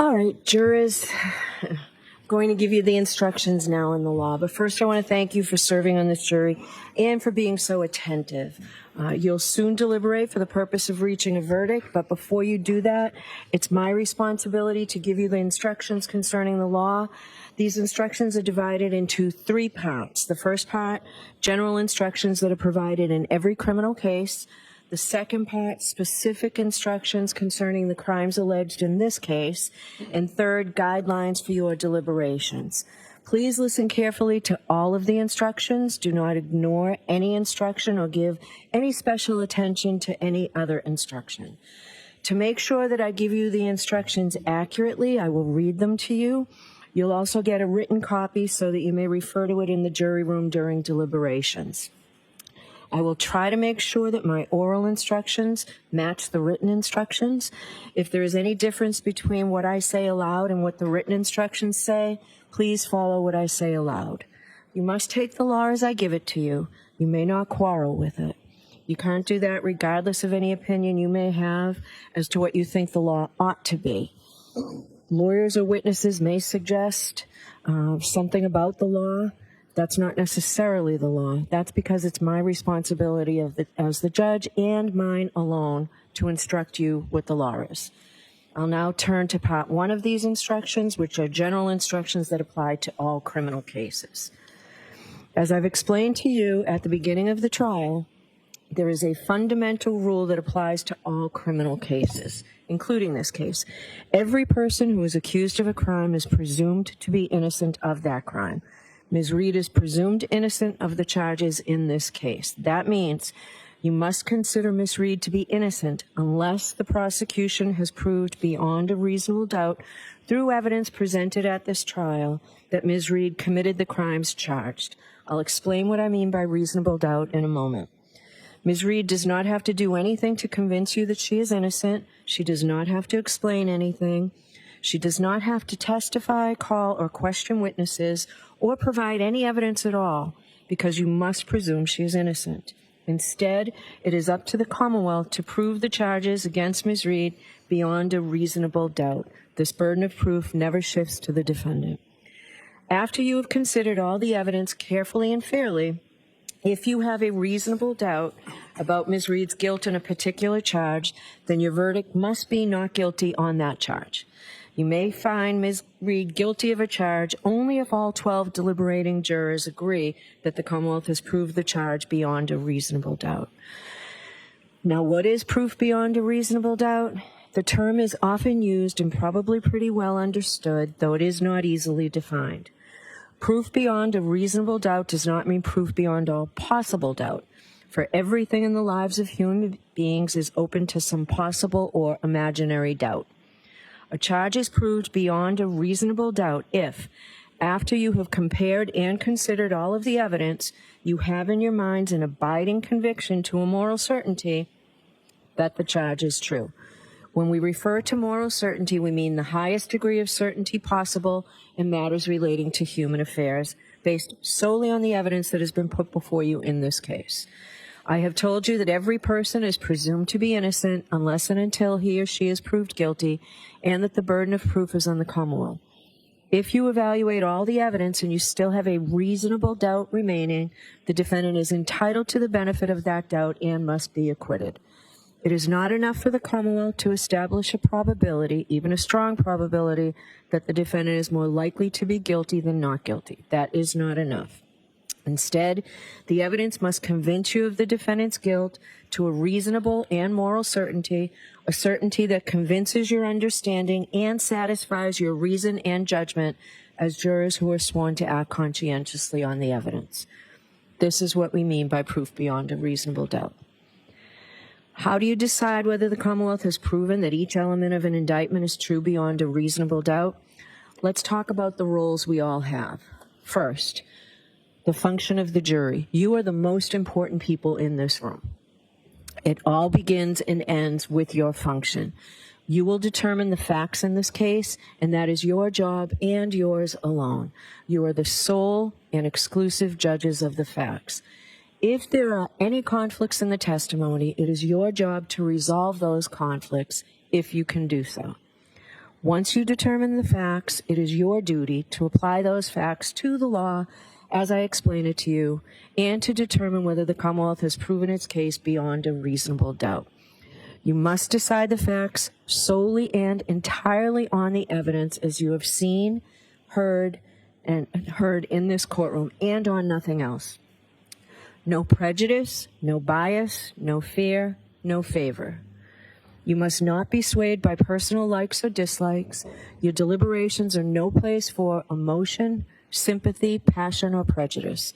All right, jurors, I'm going to give you the instructions now in the law. But first, I want to thank you for serving on this jury and for being so attentive. You'll soon deliberate for the purpose of reaching a verdict, but before you do that, it's my responsibility to give you the instructions concerning the law. These instructions are divided into 3 parts. The first part, general instructions that are provided in every criminal case. The second part, specific instructions concerning the crimes alleged in this case. And third, guidelines for your deliberations. Please listen carefully to all of the instructions. Do not ignore any instruction or give any special attention to any other instruction. To make sure that I give you the instructions accurately, I will read them to you. You'll also get a written copy so that you may refer to it in the jury room during deliberations. I will try to make sure that my oral instructions match the written instructions. If there is any difference between what I say aloud and what the written instructions say, please follow what I say aloud. You must take the law as I give it to you. You may not quarrel with it. You can't do that regardless of any opinion you may have as to what you think the law ought to be. Lawyers or witnesses may suggest something about the law. That's not necessarily the law. That's because it's my responsibility as the judge and mine alone to instruct you what the law is. I'll now turn to part 1 of these instructions, which are general instructions that apply to all criminal cases. As I've explained to you at the beginning of the trial, there is a fundamental rule that applies to all criminal cases, including this case. Every person who is accused of a crime is presumed to be innocent of that crime. Ms. Reed is presumed innocent of the charges in this case. That means you must consider Ms. Reed to be innocent unless the prosecution has proved beyond a reasonable doubt through evidence presented at this trial that Ms. Reed committed the crimes charged. I'll explain what I mean by reasonable doubt in a moment. Ms. Reed does not have to do anything to convince you that she is innocent. She does not have to explain anything. She does not have to testify, call, or question witnesses, or provide any evidence at all, because you must presume she is innocent. Instead, it is up to the Commonwealth to prove the charges against Ms. Reed beyond a reasonable doubt. This burden of proof never shifts to the defendant. After you have considered all the evidence carefully and fairly, if you have a reasonable doubt about Ms. Reed's guilt in a particular charge, then your verdict must be not guilty on that charge. You may find Ms. Reed guilty of a charge only if all 12 deliberating jurors agree that the Commonwealth has proved the charge beyond a reasonable doubt. Now, what is proof beyond a reasonable doubt? The term is often used and probably pretty well understood, though it is not easily defined. Proof beyond a reasonable doubt does not mean proof beyond all possible doubt, for everything in the lives of human beings is open to some possible or imaginary doubt. A charge is proved beyond a reasonable doubt if, after you have compared and considered all of the evidence, you have in your minds an abiding conviction to a moral certainty that the charge is true. When we refer to moral certainty, we mean the highest degree of certainty possible in matters relating to human affairs, based solely on the evidence that has been put before you in this case. I have told you that every person is presumed to be innocent unless and until he or she is proved guilty, and that the burden of proof is on the Commonwealth. If you evaluate all the evidence and you still have a reasonable doubt remaining, the defendant is entitled to the benefit of that doubt and must be acquitted. It is not enough for the Commonwealth to establish a probability, even a strong probability, that the defendant is more likely to be guilty than not guilty. That is not enough. Instead, the evidence must convince you of the defendant's guilt to a reasonable and moral certainty, a certainty that convinces your understanding and satisfies your reason and judgment as jurors who are sworn to act conscientiously on the evidence. This is what we mean by proof beyond a reasonable doubt. How do you decide whether the Commonwealth has proven that each element of an indictment is true beyond a reasonable doubt? Let's talk about the roles we all have. First, the function of the jury. You are the most important people in this room. It all begins and ends with your function. You will determine the facts in this case, and that is your job and yours alone. You are the sole and exclusive judges of the facts. If there are any conflicts in the testimony, it is your job to resolve those conflicts if you can do so. Once you determine the facts, it is your duty to apply those facts to the law as I explain it to you, and to determine whether the Commonwealth has proven its case beyond a reasonable doubt. You must decide the facts solely and entirely on the evidence as you have seen, heard in this courtroom, and on nothing else. No prejudice, no bias, no fear, no favor. You must not be swayed by personal likes or dislikes. Your deliberations are no place for emotion, sympathy, passion, or prejudice.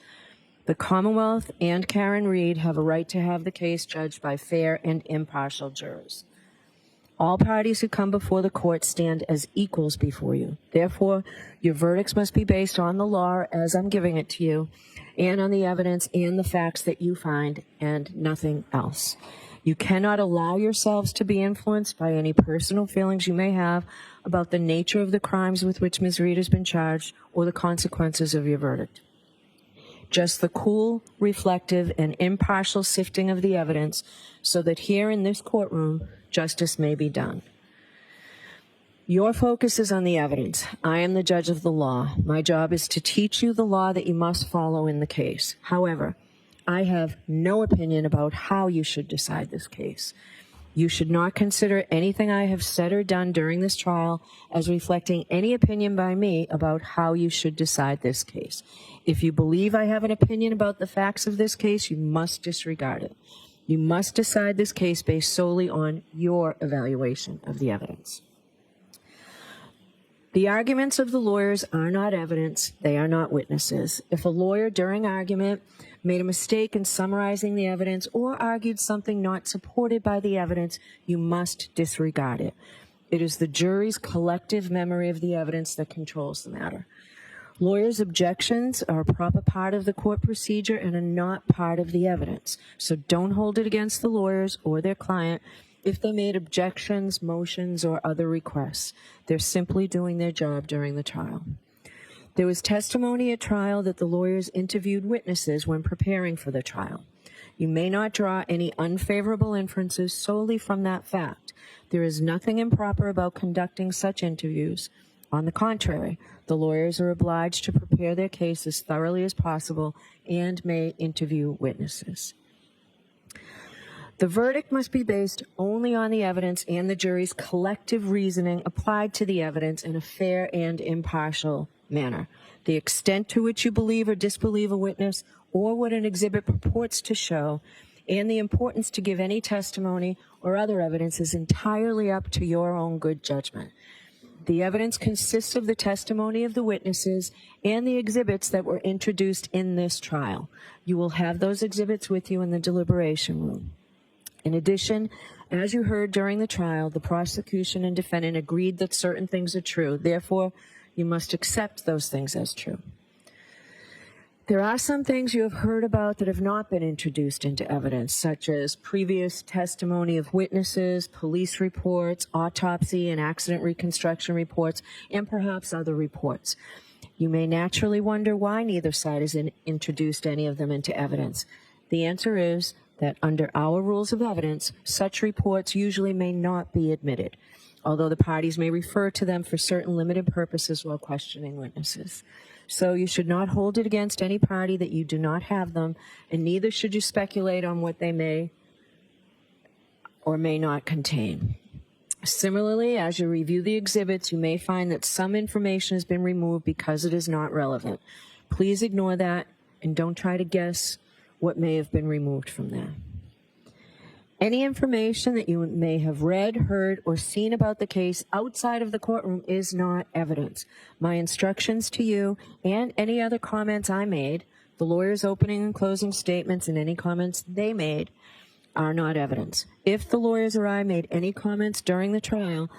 The Commonwealth and Karen Reed have a right to have the case judged by fair and impartial jurors. All parties who come before the court stand as equals before you. Therefore, your verdicts must be based on the law as I'm giving it to you, and on the evidence and the facts that you find, and nothing else. You cannot allow yourselves to be influenced by any personal feelings you may have about the nature of the crimes with which Ms. Reed has been charged or the consequences of your verdict. Just the cool, reflective, and impartial sifting of the evidence so that here in this courtroom, justice may be done. Your focus is on the evidence. I am the judge of the law. My job is to teach you the law that you must follow in the case. However, I have no opinion about how you should decide this case. You should not consider anything I have said or done during this trial as reflecting any opinion by me about how you should decide this case. If you believe I have an opinion about the facts of this case, you must disregard it. You must decide this case based solely on your evaluation of the evidence. The arguments of the lawyers are not evidence. They are not witnesses. If a lawyer during argument made a mistake in summarizing the evidence or argued something not supported by the evidence, you must disregard it. It is the jury's collective memory of the evidence that controls the matter. Lawyers' objections are a proper part of the court procedure and are not part of the evidence. So don't hold it against the lawyers or their client if they made objections, motions, or other requests. They're simply doing their job during the trial. There was testimony at trial that the lawyers interviewed witnesses when preparing for the trial. You may not draw any unfavorable inferences solely from that fact. There is nothing improper about conducting such interviews. On the contrary, the lawyers are obliged to prepare their case as thoroughly as possible and may interview witnesses. The verdict must be based only on the evidence and the jury's collective reasoning applied to the evidence in a fair and impartial manner. The extent to which you believe or disbelieve a witness or what an exhibit purports to show, and the importance to give any testimony or other evidence is entirely up to your own good judgment. The evidence consists of the testimony of the witnesses and the exhibits that were introduced in this trial. You will have those exhibits with you in the deliberation room. In addition, as you heard during the trial, the prosecution and defendant agreed that certain things are true. Therefore, you must accept those things as true. There are some things you have heard about that have not been introduced into evidence, such as previous testimony of witnesses, police reports, autopsy and accident reconstruction reports, and perhaps other reports. You may naturally wonder why neither side has introduced any of them into evidence. The answer is that under our rules of evidence, such reports usually may not be admitted, although the parties may refer to them for certain limited purposes while questioning witnesses. So you should not hold it against any party that you do not have them, and neither should you speculate on what they may or may not contain. Similarly, as you review the exhibits, you may find that some information has been removed because it is not relevant. Please ignore that and don't try to guess what may have been removed from there. Any information that you may have read, heard, or seen about the case outside of the courtroom is not evidence. My instructions to you and any other comments I made, the lawyer's opening and closing statements and any comments they made, are not evidence. If the lawyers or I made any comments during the trial,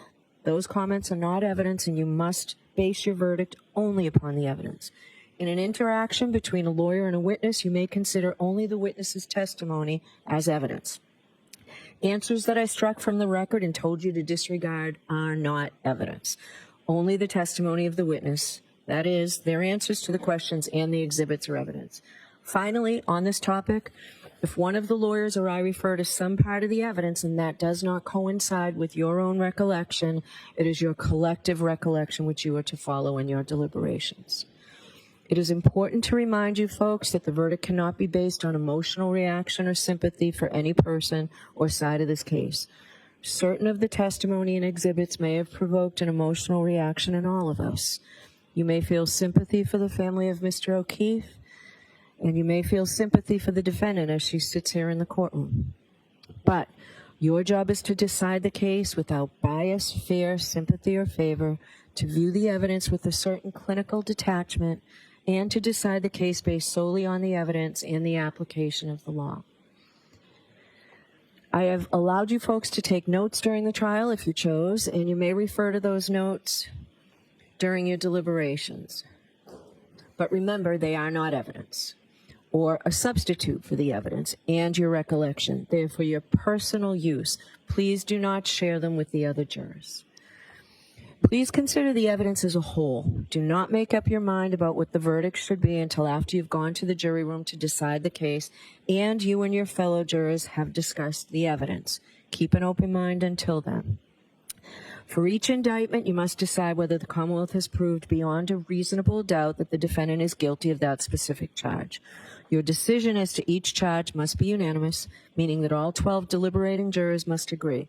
those comments are not evidence, and you must base your verdict only upon the evidence. In an interaction between a lawyer and a witness, you may consider only the witness's testimony as evidence. Answers that I struck from the record and told you to disregard are not evidence. Only the testimony of the witness, that is, their answers to the questions and the exhibits, are evidence. Finally, on this topic, If one of the lawyers or I refer to some part of the evidence and that does not coincide with your own recollection, it is your collective recollection which you are to follow in your deliberations. It is important to remind you folks that the verdict cannot be based on emotional reaction or sympathy for any person or side of this case. Certain of the testimony and exhibits may have provoked an emotional reaction in all of us. You may feel sympathy for the family of Mr. O'Keefe, and you may feel sympathy for the defendant as she sits here in the courtroom. But your job is to decide the case without bias, fear, sympathy, or favor, to view the evidence with a certain clinical detachment, and to decide the case based solely on the evidence and the application of the law. I have allowed you folks to take notes during the trial if you chose, and you may refer to those notes during your deliberations. But remember, they are not evidence or a substitute for the evidence and your recollection. They are for your personal use. Please do not share them with the other jurors. Please consider the evidence as a whole. Do not make up your mind about what the verdict should be until after you've gone to the jury room to decide the case and you and your fellow jurors have discussed the evidence. Keep an open mind until then. For each indictment, you must decide whether the Commonwealth has proved beyond a reasonable doubt that the defendant is guilty of that specific charge. Your decision as to each charge must be unanimous, meaning that all 12 deliberating jurors must agree.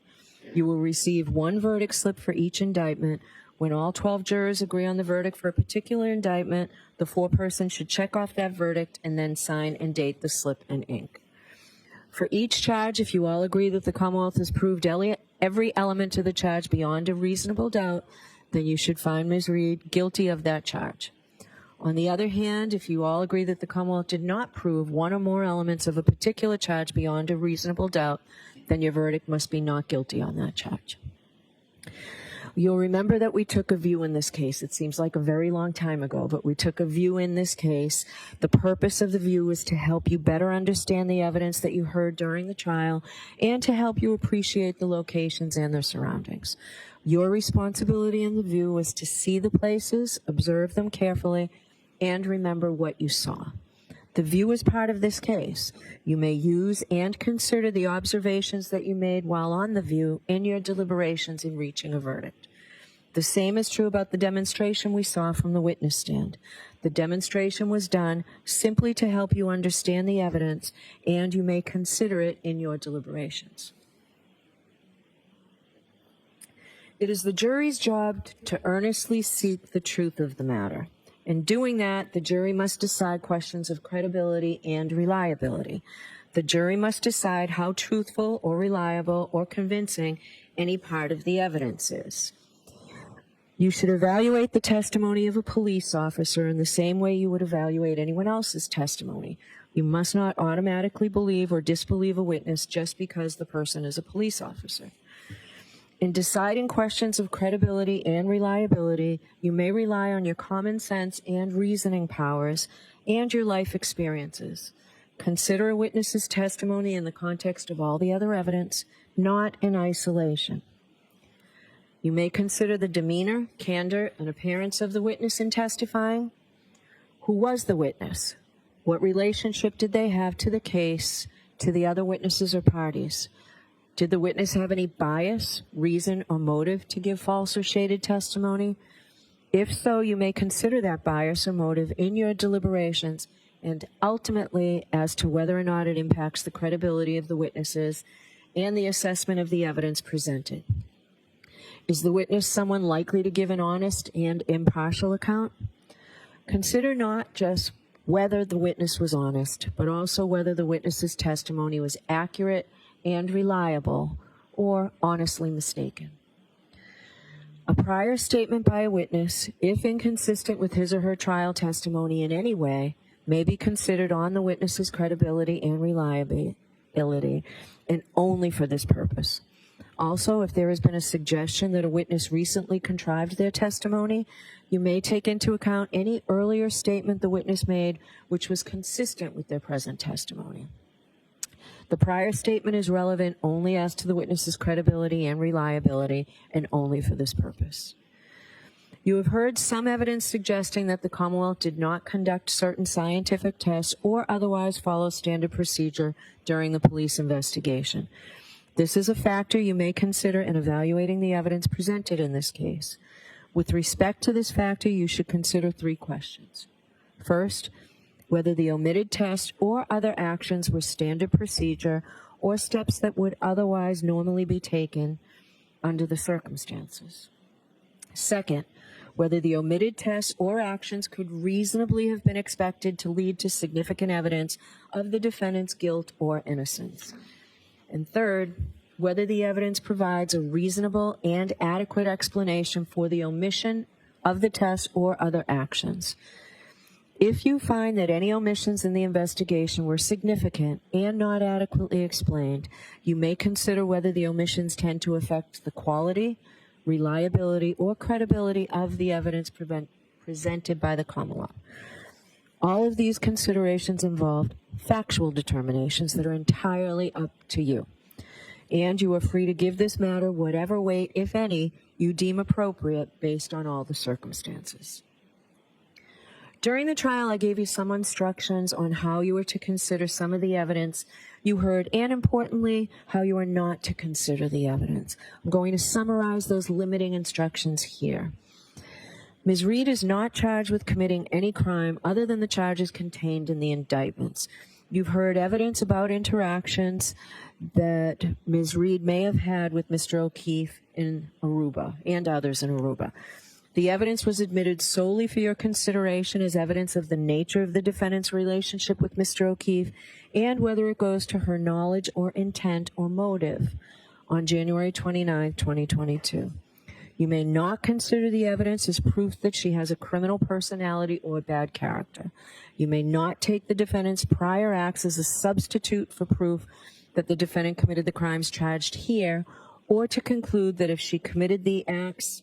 You will receive one verdict slip for each indictment. When all 12 jurors agree on the verdict for a particular indictment, the foreperson should check off that verdict and then sign and date the slip in ink. For each charge, if you all agree that the Commonwealth has proved every element of the charge beyond a reasonable doubt, then you should find Ms. Reed guilty of that charge. On the other hand, if you all agree that the Commonwealth did not prove one or more elements of a particular charge beyond a reasonable doubt, then your verdict must be not guilty on that charge. You'll remember that we took a view in this case. It seems like a very long time ago, but we took a view in this case. The purpose of the view was to help you better understand the evidence that you heard during the trial and to help you appreciate the locations and their surroundings. Your responsibility in the view was to see the places, observe them carefully, and remember what you saw. The view is part of this case. You may use and consider the observations that you made while on the view in your deliberations in reaching a verdict. The same is true about the demonstration we saw from the witness stand. The demonstration was done simply to help you understand the evidence, and you may consider it in your deliberations. It is the jury's job to earnestly seek the truth of the matter. In doing that, the jury must decide questions of credibility and reliability. The jury must decide how truthful or reliable or convincing any part of the evidence is. You should evaluate the testimony of a police officer in the same way you would evaluate anyone else's testimony. You must not automatically believe or disbelieve a witness just because the person is a police officer. In deciding questions of credibility and reliability, you may rely on your common sense and reasoning powers and your life experiences. Consider a witness's testimony in the context of all the other evidence, not in isolation. You may consider the demeanor, candor, and appearance of the witness in testifying. Who was the witness? What relationship did they have to the case, to the other witnesses or parties? Did the witness have any bias, reason, or motive to give false or shaded testimony? If so, you may consider that bias or motive in your deliberations and ultimately as to whether or not it impacts the credibility of the witnesses and the assessment of the evidence presented. Is the witness someone likely to give an honest and impartial account? Consider not just whether the witness was honest, but also whether the witness's testimony was accurate and reliable, or honestly mistaken. A prior statement by a witness, if inconsistent with his or her trial testimony in any way, may be considered on the witness's credibility and reliability, and only for this purpose. Also, if there has been a suggestion that a witness recently contrived their testimony, you may take into account any earlier statement the witness made which was consistent with their present testimony. The prior statement is relevant only as to the witness's credibility and reliability, and only for this purpose. You have heard some evidence suggesting that the Commonwealth did not conduct certain scientific tests or otherwise follow standard procedure during the police investigation. This is a factor you may consider in evaluating the evidence presented in this case. With respect to this factor, you should consider 3 questions. First, whether the omitted test or other actions were standard procedure or steps that would otherwise normally be taken under the circumstances. Second, whether the omitted tests or actions could reasonably have been expected to lead to significant evidence of the defendant's guilt or innocence. And third, whether the evidence provides a reasonable and adequate explanation for the omission of the test or other actions. If you find that any omissions in the investigation were significant and not adequately explained, you may consider whether the omissions tend to affect the quality, reliability, or credibility of the evidence presented by the Commonwealth. All of these considerations involve factual determinations that are entirely up to you. And you are free to give this matter whatever weight, if any, you deem appropriate based on all the circumstances. During the trial, I gave you some instructions on how you were to consider some of the evidence you heard, and importantly, how you are not to consider the evidence. I'm going to summarize those limiting instructions here. Ms. Reed is not charged with committing any crime other than the charges contained in the indictments. You've heard evidence about interactions that Ms. Reed may have had with Mr. O'Keefe in Aruba and others in Aruba. The evidence was admitted solely for your consideration as evidence of the nature of the defendant's relationship with Mr. O'Keefe and whether it goes to her knowledge or intent or motive on January 29, 2022. You may not consider the evidence as proof that she has a criminal personality or bad character. You may not take the defendant's prior acts as a substitute for proof that the defendant committed the crimes charged here, or to conclude that if she committed the acts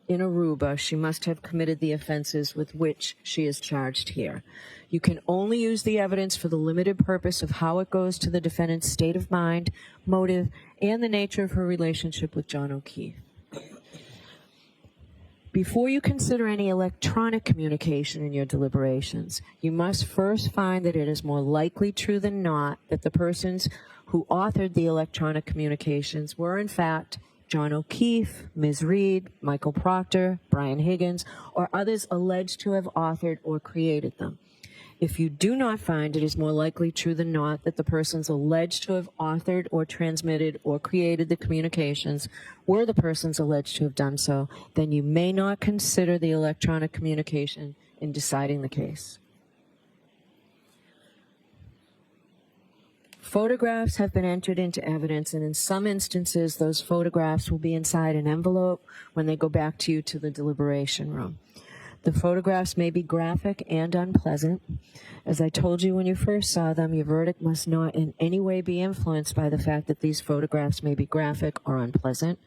in Aruba, she must have committed the offenses with which she is charged here. You can only use the evidence for the limited purpose of how it goes to the defendant's state of mind, motive, and the nature of her relationship with John O'Keefe. Before you consider any electronic communication in your deliberations, you must first find that it is more likely true than not that the persons who authored the electronic communications were in fact John O'Keefe, Ms. Reed, Michael Proctor, Brian Higgins, or others alleged to have authored or created them. If you do not find it is more likely true than not that the persons alleged to have authored or transmitted or created the communications were the persons alleged to have done so, then you may not consider the electronic communication in deciding the case. Photographs have been entered into evidence, and in some instances, those photographs will be inside an envelope when they go back to you to the deliberation room. The photographs may be graphic and unpleasant. As I told you when you first saw them, your verdict must not in any way be influenced by the fact that these photographs may be graphic or unpleasant.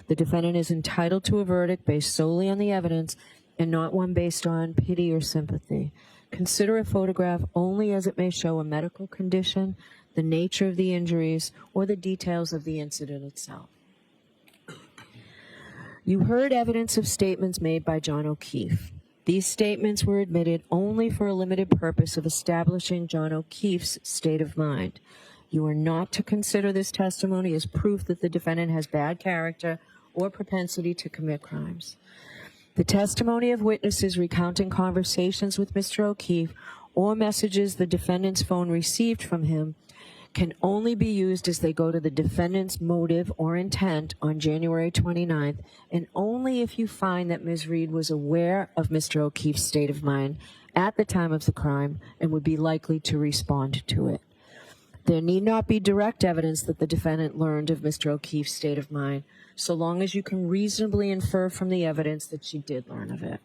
The defendant is entitled to a verdict based solely on the evidence and not one based on pity or sympathy. Consider a photograph only as it may show a medical condition, the nature of the injuries, or the details of the incident itself. You heard evidence of statements made by John O'Keefe. These statements were admitted only for a limited purpose of establishing John O'Keefe's state of mind. You are not to consider this testimony as proof that the defendant has bad character or propensity to commit crimes. The testimony of witnesses recounting conversations with Mr. O'Keefe or messages the defendant's phone received from him can only be used as they go to the defendant's motive or intent on January 29th, and only if you find that Ms. Reed was aware of Mr. O'Keefe's state of mind at the time of the crime and would be likely to respond to it. There need not be direct evidence that the defendant learned of Mr. O'Keefe's state of mind, so long as you can reasonably infer from the evidence that she did learn of it.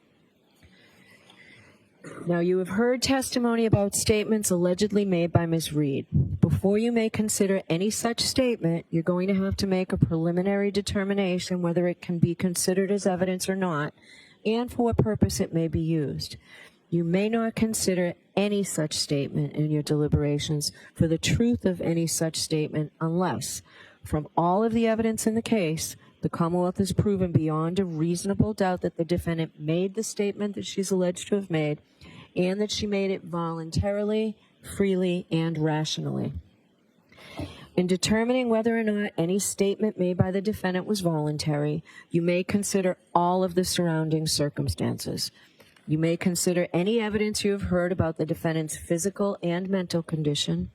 Now, you have heard testimony about statements allegedly made by Ms. Reed. Before you may consider any such statement, you're going to have to make a preliminary determination whether it can be considered as evidence or not, and for what purpose it may be used. You may not consider any such statement in your deliberations for the truth of any such statement unless, from all of the evidence in the case, The Commonwealth has proven beyond a reasonable doubt that the defendant made the statement that she's alleged to have made, and that she made it voluntarily, freely, and rationally. In determining whether or not any statement made by the defendant was voluntary, you may consider all of the surrounding circumstances. You may consider any evidence you have heard about the defendant's physical and mental condition,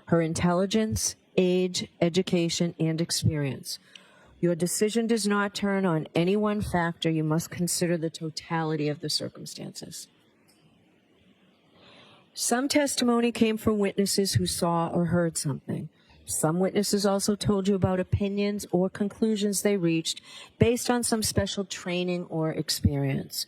her intelligence, age, education, and experience. Your decision does not turn on any one factor. You must consider the totality of the circumstances. Some testimony came from witnesses who saw or heard something. Some witnesses also told you about opinions or conclusions they reached based on some special training or experience.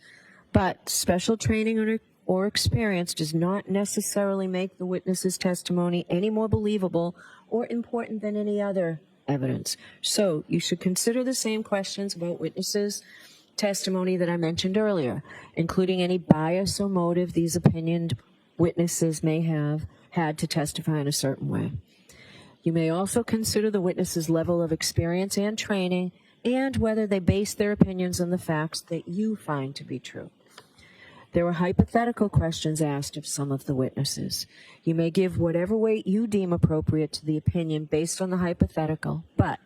But special training or experience does not necessarily make the witness's testimony any more believable or important than any other evidence. So you should consider the same questions about witnesses' testimony that I mentioned earlier, including any bias or motive these opinioned witnesses may have had to testify in a certain way. You may also consider the witness's level of experience and training, and whether they base their opinions on the facts that you find to be true. There were hypothetical questions asked of some of the witnesses. You may give whatever weight you deem appropriate to the opinion based on the hypothetical, but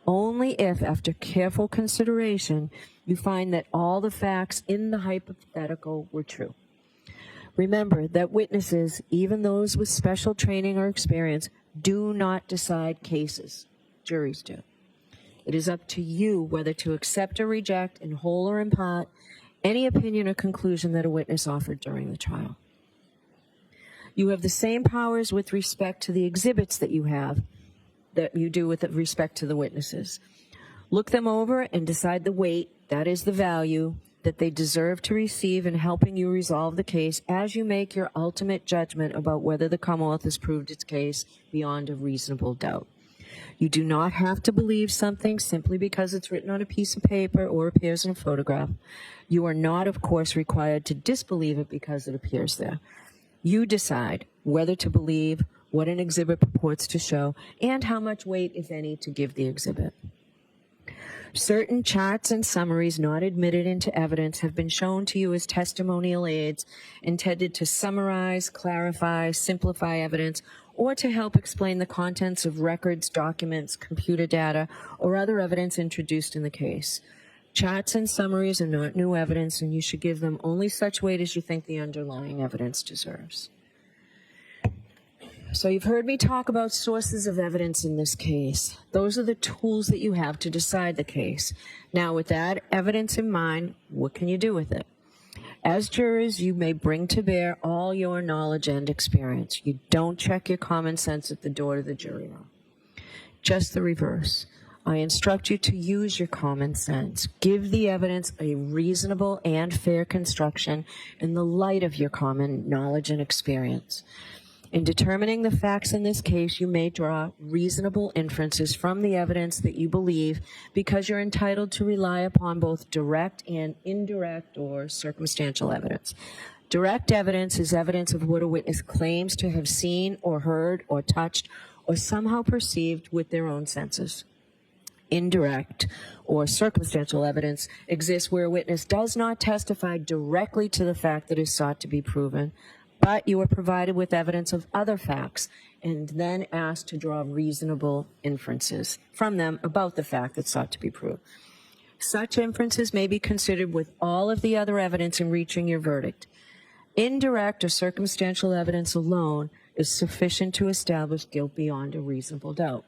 only if, after careful consideration, you find that all the facts in the hypothetical were true. Remember that witnesses, even those with special training or experience, do not decide cases. Juries do. It is up to you whether to accept or reject, in whole or in part, any opinion or conclusion that a witness offered during the trial. You have the same powers with respect to the exhibits that you do with respect to the witnesses. Look them over and decide the weight, that is the value, that they deserve to receive in helping you resolve the case as you make your ultimate judgment about whether the Commonwealth has proved its case beyond a reasonable doubt. You do not have to believe something simply because it's written on a piece of paper or appears in a photograph. You are not, of course, required to disbelieve it because it appears there. You decide whether to believe what an exhibit purports to show and how much weight, if any, to give the exhibit. Certain charts and summaries not admitted into evidence have been shown to you as testimonial aids intended to summarize, clarify, simplify evidence, or to help explain the contents of records, documents, computer data, or other evidence introduced in the case. Charts and summaries are not new evidence, and you should give them only such weight as you think the underlying evidence deserves. So you've heard me talk about sources of evidence in this case. Those are the tools that you have to decide the case. Now, with that evidence in mind, what can you do with it? As jurors, you may bring to bear all your knowledge and experience. You don't check your common sense at the door to the jury room. Just the reverse. I instruct you to use your common sense. Give the evidence a reasonable and fair construction in the light of your common knowledge and experience. In determining the facts in this case, you may draw reasonable inferences from the evidence that you believe because you're entitled to rely upon both direct and indirect or circumstantial evidence. Direct evidence is evidence of what a witness claims to have seen or heard or touched or somehow perceived with their own senses. Indirect or circumstantial evidence exists where a witness does not testify directly to the fact that is sought to be proven, but you are provided with evidence of other facts and then asked to draw reasonable inferences from them about the fact that's sought to be proved. Such inferences may be considered with all of the other evidence in reaching your verdict. Indirect or circumstantial evidence alone is sufficient to establish guilt beyond a reasonable doubt.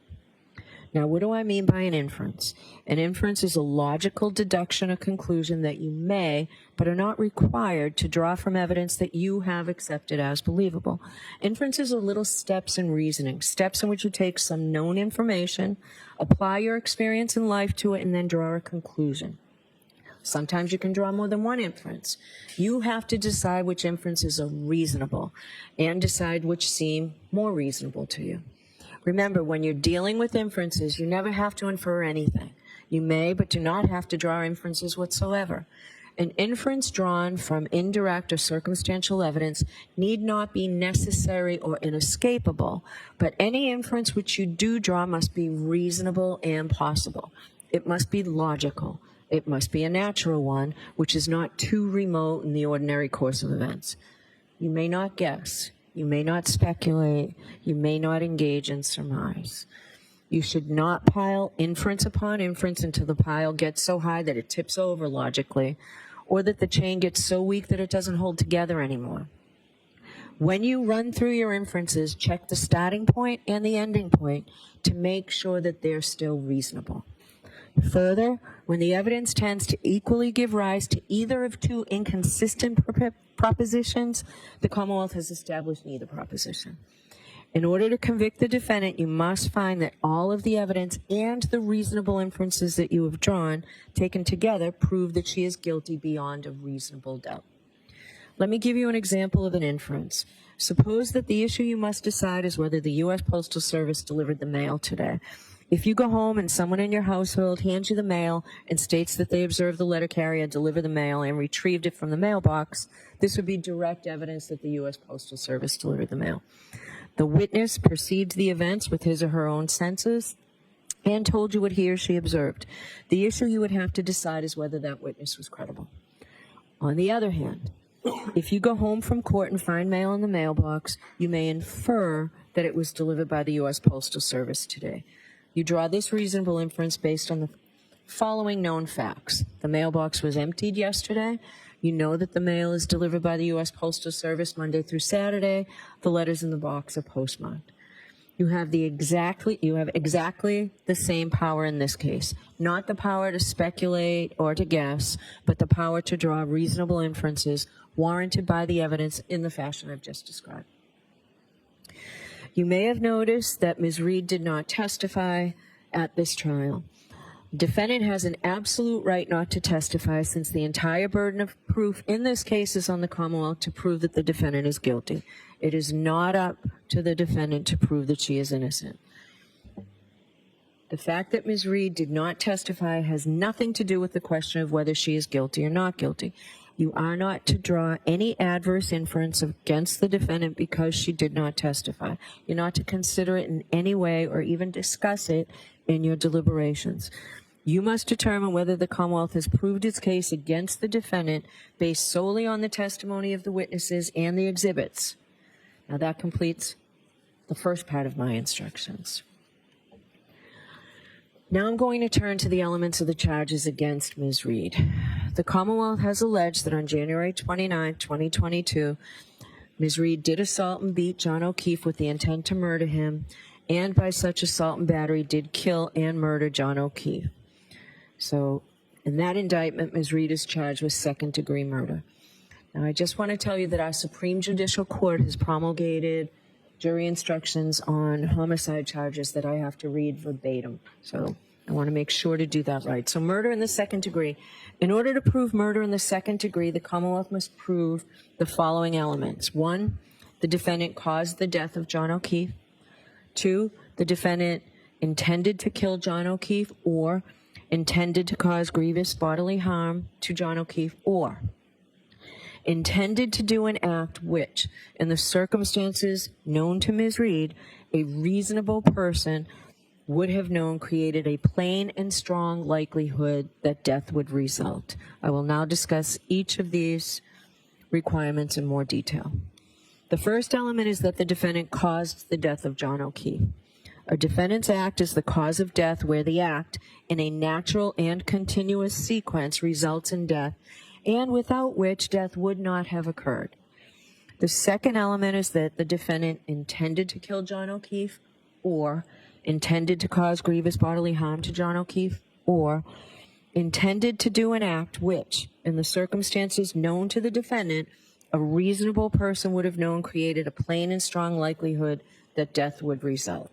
Now, what do I mean by an inference? An inference is a logical deduction or conclusion that you may, but are not required to draw from evidence that you have accepted as believable. Inferences are little steps in reasoning, steps in which you take some known information, apply your experience in life to it, and then draw a conclusion. Sometimes you can draw more than one inference. You have to decide which inferences are reasonable and decide which seem more reasonable to you. Remember, when you're dealing with inferences, you never have to infer anything. You may, but do not have to draw inferences whatsoever. An inference drawn from indirect or circumstantial evidence need not be necessary or inescapable, but any inference which you do draw must be reasonable and possible. It must be logical. It must be a natural one, which is not too remote in the ordinary course of events. You may not guess. You may not speculate. You may not engage in surmise. You should not pile inference upon inference until the pile gets so high that it tips over logically, or that the chain gets so weak that it doesn't hold together anymore. When you run through your inferences, check the starting point and the ending point to make sure that they're still reasonable. Further, when the evidence tends to equally give rise to either of two inconsistent propositions, the Commonwealth has established neither proposition. In order to convict the defendant, you must find that all of the evidence and the reasonable inferences that you have drawn, taken together, prove that she is guilty beyond a reasonable doubt. Let me give you an example of an inference. Suppose that the issue you must decide is whether the U.S. Postal Service delivered the mail today. If you go home and someone in your household hands you the mail and states that they observed the letter carrier deliver the mail and retrieved it from the mailbox, this would be direct evidence that the U.S. Postal Service delivered the mail. The witness perceived the events with his or her own senses and told you what he or she observed. The issue you would have to decide is whether that witness was credible. On the other hand, if you go home from court and find mail in the mailbox, you may infer that it was delivered by the U.S. Postal Service today. You draw this reasonable inference based on the following known facts. The mailbox was emptied yesterday. You know that the mail is delivered by the U.S. Postal Service Monday through Saturday. The letters in the box are postmarked. You have exactly the same power in this case. Not the power to speculate or to guess, but the power to draw reasonable inferences warranted by the evidence in the fashion I've just described. You may have noticed that Ms. Reed did not testify at this trial. Defendant has an absolute right not to testify, since the entire burden of proof in this case is on the Commonwealth to prove that the defendant is guilty. It is not up to the defendant to prove that she is innocent. The fact that Ms. Reed did not testify has nothing to do with the question of whether she is guilty or not guilty. You are not to draw any adverse inference against the defendant because she did not testify. You're not to consider it in any way or even discuss it in your deliberations. You must determine whether the Commonwealth has proved its case against the defendant based solely on the testimony of the witnesses and the exhibits. Now that completes the first part of my instructions. Now I'm going to turn to the elements of the charges against Ms. Reed. The Commonwealth has alleged that on January 29, 2022, Ms. Reed did assault and beat John O'Keefe with the intent to murder him, and by such assault and battery did kill and murder John O'Keefe. So in that indictment, Ms. Reed is charged with second-degree murder. Now I just want to tell you that our Supreme Judicial Court has promulgated jury instructions on homicide charges that I have to read verbatim. So I want to make sure to do that right. So murder in the second degree. In order to prove murder in the second degree, the Commonwealth must prove the following elements. 1, the defendant caused the death of John O'Keefe. 2, the defendant intended to kill John O'Keefe or intended to cause grievous bodily harm to John O'Keefe, or intended to do an act which, in the circumstances known to Ms. Reed, a reasonable person would have known created a plain and strong likelihood that death would result. I will now discuss each of these requirements in more detail. The first element is that the defendant caused the death of John O'Keefe. A defendant's act is the cause of death where the act, in a natural and continuous sequence, results in death, and without which death would not have occurred. The second element is that the defendant intended to kill John O'Keefe, or intended to cause grievous bodily harm to John O'Keefe, or intended to do an act which, in the circumstances known to the defendant, a reasonable person would have known created a plain and strong likelihood that death would result.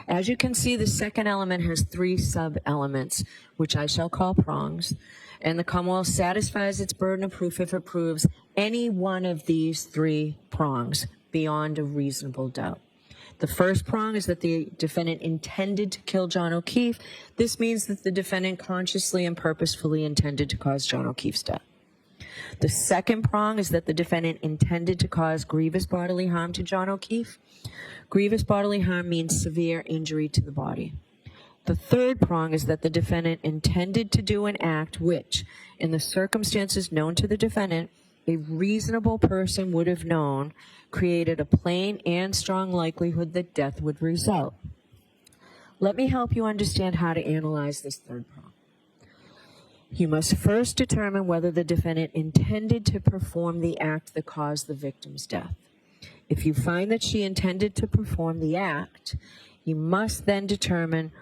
As you can see, the second element has 3 sub-elements, which I shall call prongs, and the Commonwealth satisfies its burden of proof if it proves any one of these 3 prongs beyond a reasonable doubt. The first prong is that the defendant intended to kill John O'Keefe. This means that the defendant consciously and purposefully intended to cause John O'Keefe's death. The second prong is that the defendant intended to cause grievous bodily harm to John O'Keefe. Grievous bodily harm means severe injury to the body. The third prong is that the defendant intended to do an act which, in the circumstances known to the defendant, a reasonable person would have known created a plain and strong likelihood that death would result. Let me help you understand how to analyze this third prong. You must first determine whether the defendant intended to perform the act that caused the victim's death. If you find that she intended to perform the act, you must then determine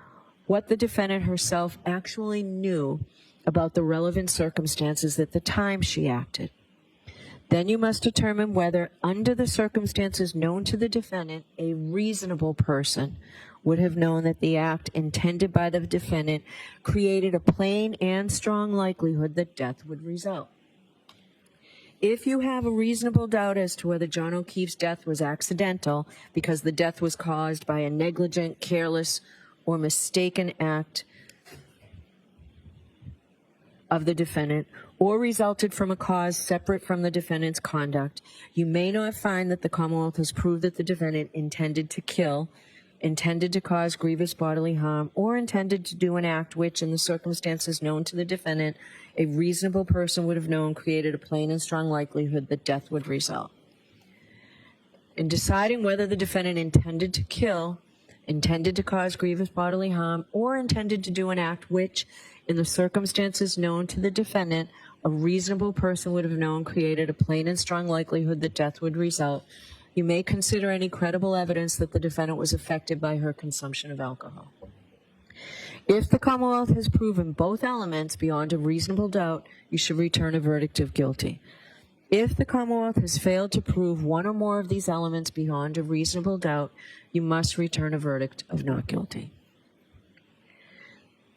what the defendant herself actually knew about the relevant circumstances at the time she acted. Then you must determine whether, under the circumstances known to the defendant, a reasonable person would have known that the act intended by the defendant created a plain and strong likelihood that death would result. If you have a reasonable doubt as to whether John O'Keefe's death was accidental because the death was caused by a negligent, careless, or mistaken act of the defendant, or resulted from a cause separate from the defendant's conduct, you may not find that the Commonwealth has proved that the defendant intended to kill, intended to cause grievous bodily harm, or intended to do an act which, in the circumstances known to the defendant, a reasonable person would have known created a plain and strong likelihood that death would result. In deciding whether the defendant intended to kill, intended to cause grievous bodily harm, or intended to do an act which, in the circumstances known to the defendant, a reasonable person would have known created a plain and strong likelihood that death would result, you may consider any credible evidence that the defendant was affected by her consumption of alcohol. If the Commonwealth has proven both elements beyond a reasonable doubt, you should return a verdict of guilty. If the Commonwealth has failed to prove one or more of these elements beyond a reasonable doubt, you must return a verdict of not guilty.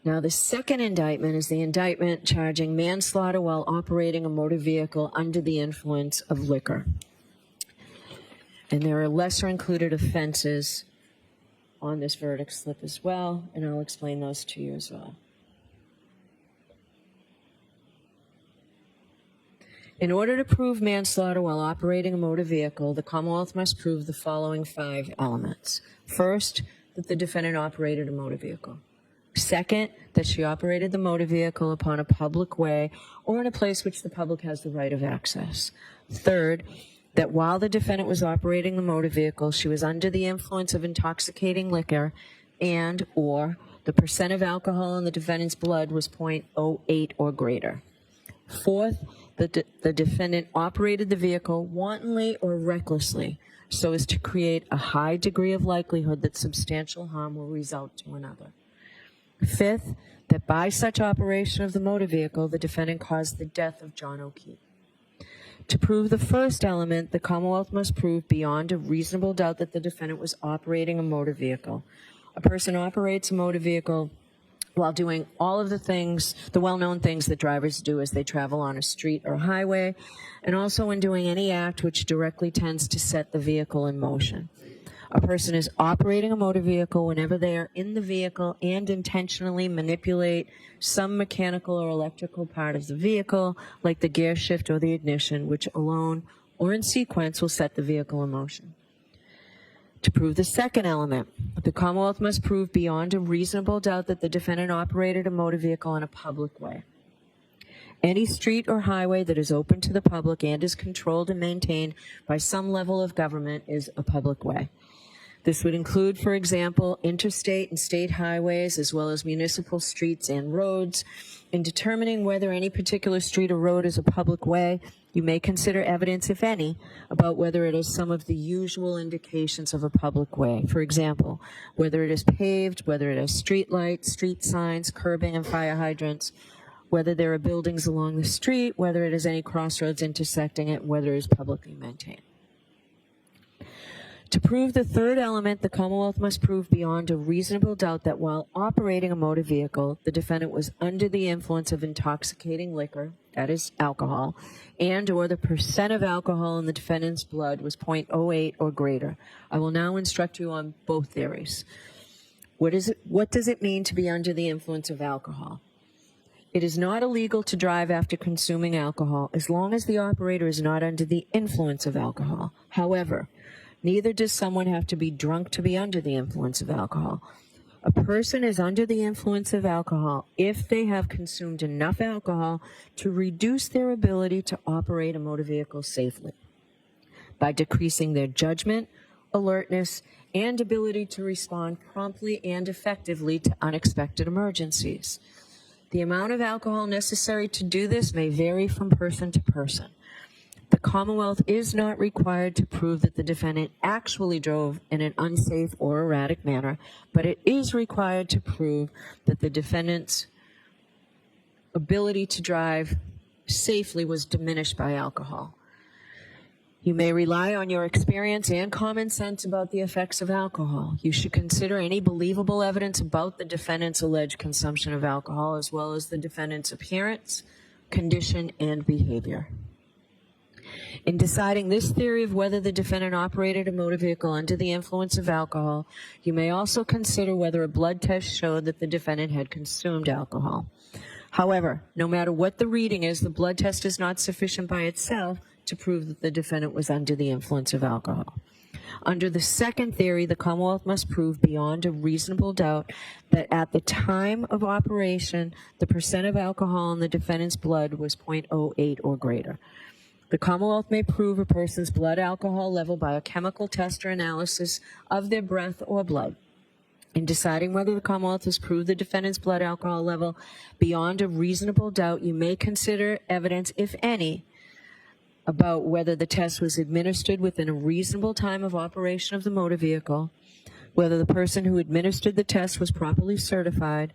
Now, the second indictment is the indictment charging manslaughter while operating a motor vehicle under the influence of liquor. And there are lesser included offenses on this verdict slip as well, and I'll explain those to you as well. In order to prove manslaughter while operating a motor vehicle, the Commonwealth must prove the following 5 elements. First, that the defendant operated a motor vehicle. Second, that she operated the motor vehicle upon a public way or in a place which the public has the right of access. Third, that while the defendant was operating the motor vehicle, she was under the influence of intoxicating liquor and or the percent of alcohol in the defendant's blood was 0.08 or greater. Fourth, that the defendant operated the vehicle wantonly or recklessly so as to create a high degree of likelihood that substantial harm will result to another. Fifth, that by such operation of the motor vehicle, the defendant caused the death of John O'Keefe. To prove the first element, the Commonwealth must prove beyond a reasonable doubt that the defendant was operating a motor vehicle. A person operates a motor vehicle while doing all of the things, the well-known things that drivers do as they travel on a street or highway, and also when doing any act which directly tends to set the vehicle in motion. A person is operating a motor vehicle whenever they are in the vehicle and intentionally manipulate some mechanical or electrical part of the vehicle, like the gear shift or the ignition, which alone or in sequence will set the vehicle in motion. To prove the second element, the Commonwealth must prove beyond a reasonable doubt that the defendant operated a motor vehicle in a public way. Any street or highway that is open to the public and is controlled and maintained by some level of government is a public way. This would include, for example, interstate and state highways, as well as municipal streets and roads. In determining whether any particular street or road is a public way, you may consider evidence, if any, about whether it has some of the usual indications of a public way. For example, whether it is paved, whether it has street lights, street signs, curbing, and fire hydrants, whether there are buildings along the street, whether it has any crossroads intersecting it, whether it is publicly maintained. To prove the third element, the Commonwealth must prove beyond a reasonable doubt that while operating a motor vehicle, the defendant was under the influence of intoxicating liquor, that is alcohol, and or the percent of alcohol in the defendant's blood was 0.08 or greater. I will now instruct you on both theories. What does it mean to be under the influence of alcohol? It is not illegal to drive after consuming alcohol as long as the operator is not under the influence of alcohol. However, neither does someone have to be drunk to be under the influence of alcohol. A person is under the influence of alcohol if they have consumed enough alcohol to reduce their ability to operate a motor vehicle safely by decreasing their judgment, alertness, and ability to respond promptly and effectively to unexpected emergencies. The amount of alcohol necessary to do this may vary from person to person. The Commonwealth is not required to prove that the defendant actually drove in an unsafe or erratic manner, but it is required to prove that the defendant's ability to drive safely was diminished by alcohol. You may rely on your experience and common sense about the effects of alcohol. You should consider any believable evidence about the defendant's alleged consumption of alcohol, as well as the defendant's appearance, condition, and behavior. In deciding this theory of whether the defendant operated a motor vehicle under the influence of alcohol, you may also consider whether a blood test showed that the defendant had consumed alcohol. However, no matter what the reading is, the blood test is not sufficient by itself to prove that the defendant was under the influence of alcohol. Under the second theory, the Commonwealth must prove beyond a reasonable doubt that at the time of operation, the percent of alcohol in the defendant's blood was 0.08 or greater. The Commonwealth may prove a person's blood alcohol level by a chemical test or analysis of their breath or blood. In deciding whether the Commonwealth has proved the defendant's blood alcohol level beyond a reasonable doubt, you may consider evidence, if any, about whether the test was administered within a reasonable time of operation of the motor vehicle, whether the person who administered the test was properly certified,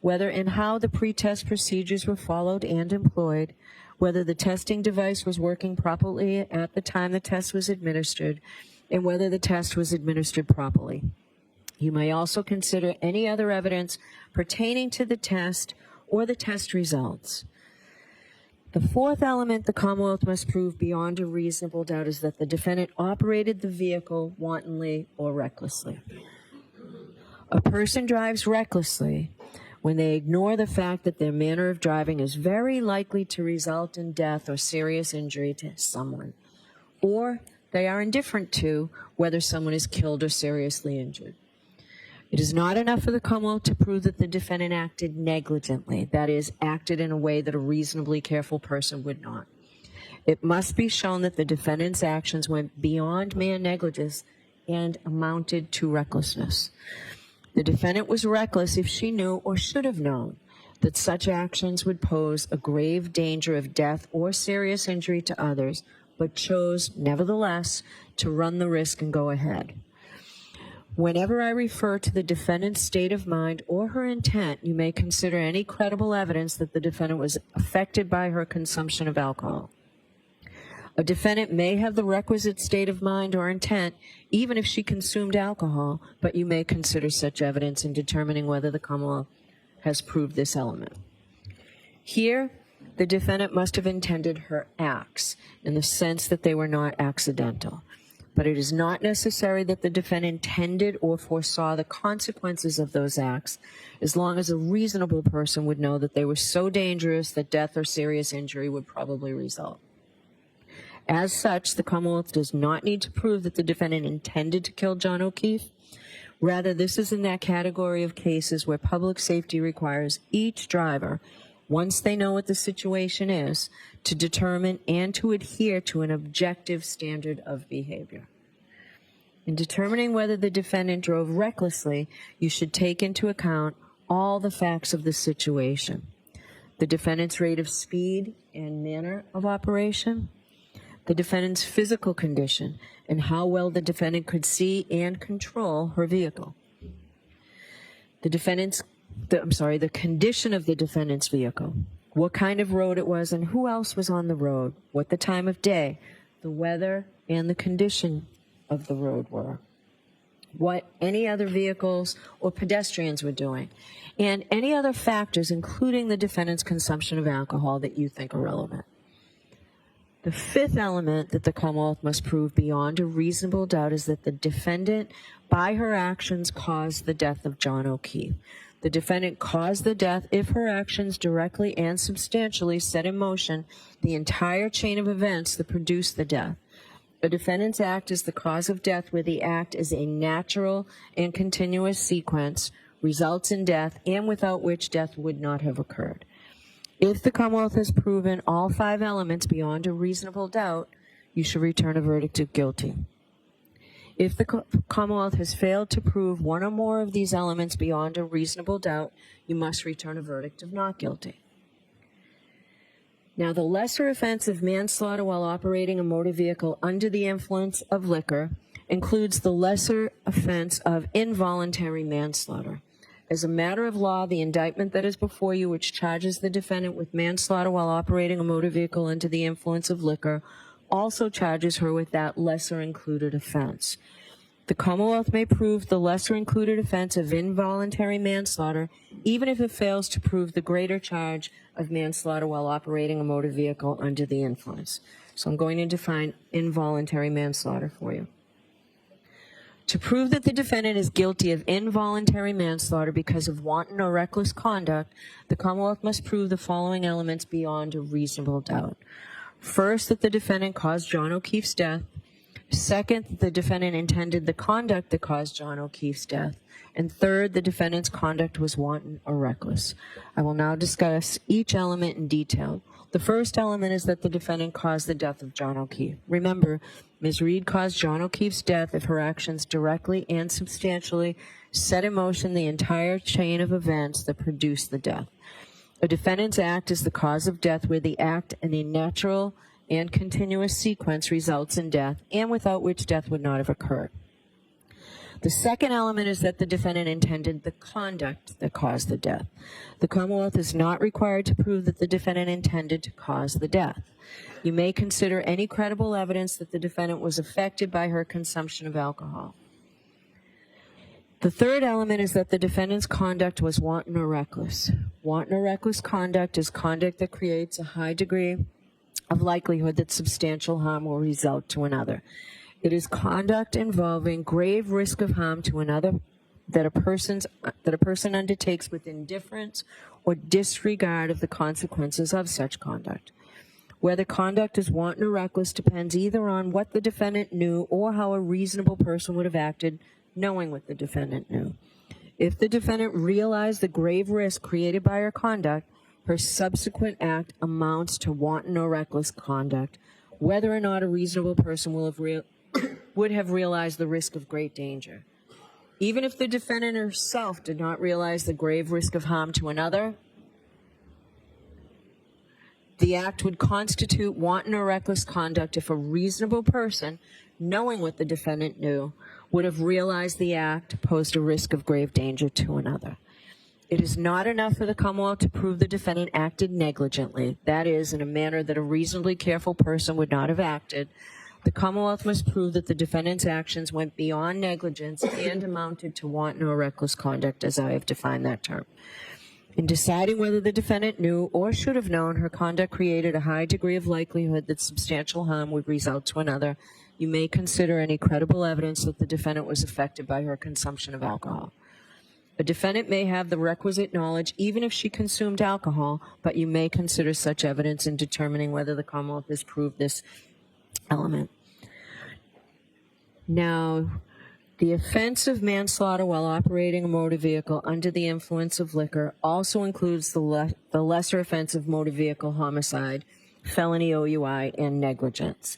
whether and how the pre-test procedures were followed and employed, whether the testing device was working properly at the time the test was administered, and whether the test was administered properly. You may also consider any other evidence pertaining to the test or the test results. The fourth element the Commonwealth must prove beyond a reasonable doubt is that the defendant operated the vehicle wantonly or recklessly. A person drives recklessly when they ignore the fact that their manner of driving is very likely to result in death or serious injury to someone, or they are indifferent to whether someone is killed or seriously injured. It is not enough for the Commonwealth to prove that the defendant acted negligently, that is, acted in a way that a reasonably careful person would not. It must be shown that the defendant's actions went beyond mere negligence and amounted to recklessness. The defendant was reckless if she knew or should have known that such actions would pose a grave danger of death or serious injury to others, but chose, nevertheless, to run the risk and go ahead. Whenever I refer to the defendant's state of mind or her intent, you may consider any credible evidence that the defendant was affected by her consumption of alcohol. A defendant may have the requisite state of mind or intent even if she consumed alcohol, but you may consider such evidence in determining whether the Commonwealth has proved this element. Here, the defendant must have intended her acts in the sense that they were not accidental. But it is not necessary that the defendant intended or foresaw the consequences of those acts, as long as a reasonable person would know that they were so dangerous that death or serious injury would probably result. As such, the Commonwealth does not need to prove that the defendant intended to kill John O'Keefe. Rather, this is in that category of cases where public safety requires each driver, once they know what the situation is, to determine and to adhere to an objective standard of behavior. In determining whether the defendant drove recklessly, you should take into account all the facts of the situation: the defendant's rate of speed and manner of operation, the defendant's physical condition, and how well the defendant could see and control her vehicle, the condition of the defendant's vehicle, what kind of road it was and who else was on the road, what the time of day, the weather, and the condition of the road were, what any other vehicles or pedestrians were doing, and any other factors, including the defendant's consumption of alcohol, that you think are relevant. The fifth element that the Commonwealth must prove beyond a reasonable doubt is that the defendant, by her actions, caused the death of John O'Keefe. The defendant caused the death if her actions directly and substantially set in motion the entire chain of events that produced the death. A defendant's act is the cause of death where the act is a natural and continuous sequence results in death, and without which death would not have occurred. If the Commonwealth has proven all 5 elements beyond a reasonable doubt, you should return a verdict of guilty. If the Commonwealth has failed to prove one or more of these elements beyond a reasonable doubt, you must return a verdict of not guilty. Now, the lesser offense of manslaughter while operating a motor vehicle under the influence of liquor includes the lesser offense of involuntary manslaughter. As a matter of law, the indictment that is before you, which charges the defendant with manslaughter while operating a motor vehicle under the influence of liquor, also charges her with that lesser included offense. The Commonwealth may prove the lesser included offense of involuntary manslaughter, even if it fails to prove the greater charge of manslaughter while operating a motor vehicle under the influence. So I'm going to define involuntary manslaughter for you. To prove that the defendant is guilty of involuntary manslaughter because of wanton or reckless conduct, the Commonwealth must prove the following elements beyond a reasonable doubt. First, that the defendant caused John O'Keefe's death. Second, that the defendant intended the conduct that caused John O'Keefe's death. And third, the defendant's conduct was wanton or reckless. I will now discuss each element in detail. The first element is that the defendant caused the death of John O'Keefe. Remember, Ms. Reed caused John O'Keefe's death if her actions directly and substantially set in motion the entire chain of events that produced the death. A defendant's act is the cause of death where the act in a natural and continuous sequence results in death, and without which death would not have occurred. The second element is that the defendant intended the conduct that caused the death. The Commonwealth is not required to prove that the defendant intended to cause the death. You may consider any credible evidence that the defendant was affected by her consumption of alcohol. The third element is that the defendant's conduct was wanton or reckless. Wanton or reckless conduct is conduct that creates a high degree of likelihood that substantial harm will result to another. It is conduct involving grave risk of harm to another that a person undertakes with indifference or disregard of the consequences of such conduct. Whether conduct is wanton or reckless depends either on what the defendant knew or how a reasonable person would have acted knowing what the defendant knew. If the defendant realized the grave risk created by her conduct, her subsequent act amounts to wanton or reckless conduct, whether or not a reasonable person would have realized the risk of great danger. Even if the defendant herself did not realize the grave risk of harm to another, the act would constitute wanton or reckless conduct if a reasonable person, knowing what the defendant knew, would have realized the act posed a risk of grave danger to another. It is not enough for the Commonwealth to prove the defendant acted negligently, that is, in a manner that a reasonably careful person would not have acted. The Commonwealth must prove that the defendant's actions went beyond negligence and amounted to wanton or reckless conduct, as I have defined that term. In deciding whether the defendant knew or should have known her conduct created a high degree of likelihood that substantial harm would result to another, you may consider any credible evidence that the defendant was affected by her consumption of alcohol. A defendant may have the requisite knowledge even if she consumed alcohol, but you may consider such evidence in determining whether the Commonwealth has proved this element. Now, the offense of manslaughter while operating a motor vehicle under the influence of liquor also includes the lesser offense of motor vehicle homicide, felony OUI, and negligence.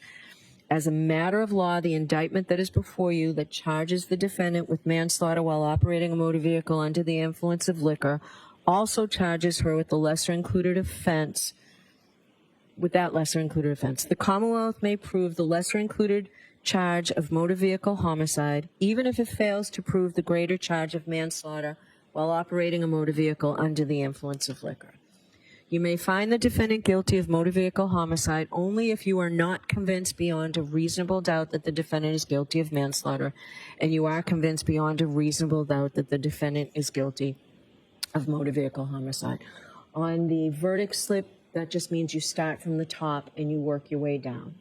As a matter of law, the indictment that is before you that charges the defendant with manslaughter while operating a motor vehicle under the influence of liquor also charges her with the lesser included offense, The Commonwealth may prove the lesser included charge of motor vehicle homicide, even if it fails to prove the greater charge of manslaughter while operating a motor vehicle under the influence of liquor. You may find the defendant guilty of motor vehicle homicide only if you are not convinced beyond a reasonable doubt that the defendant is guilty of manslaughter, and you are convinced beyond a reasonable doubt that the defendant is guilty of motor vehicle homicide. On the verdict slip, that just means you start from the top and you work your way down.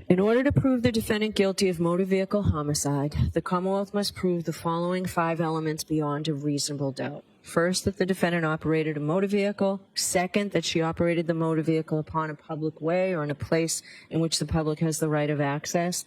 In order to prove the defendant guilty of motor vehicle homicide, the Commonwealth must prove the following 5 elements beyond a reasonable doubt. First, that the defendant operated a motor vehicle. Second, that she operated the motor vehicle upon a public way or in a place in which the public has the right of access.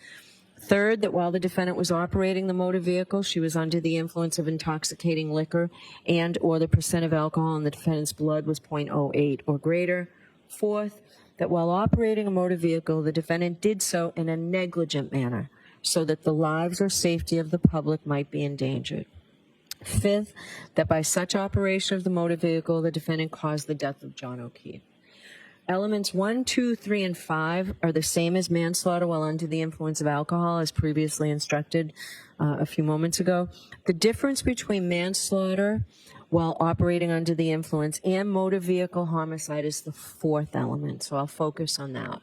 Third, that while the defendant was operating the motor vehicle, she was under the influence of intoxicating liquor and or the percent of alcohol in the defendant's blood was 0.08 or greater. Fourth, that while operating a motor vehicle, the defendant did so in a negligent manner so that the lives or safety of the public might be endangered. Fifth, that by such operation of the motor vehicle, the defendant caused the death of John O'Keefe. Elements 1, 2, 3, and 5 are the same as manslaughter while under the influence of alcohol, as previously instructed a few moments ago. The difference between manslaughter while operating under the influence and motor vehicle homicide is the fourth element, so I'll focus on that.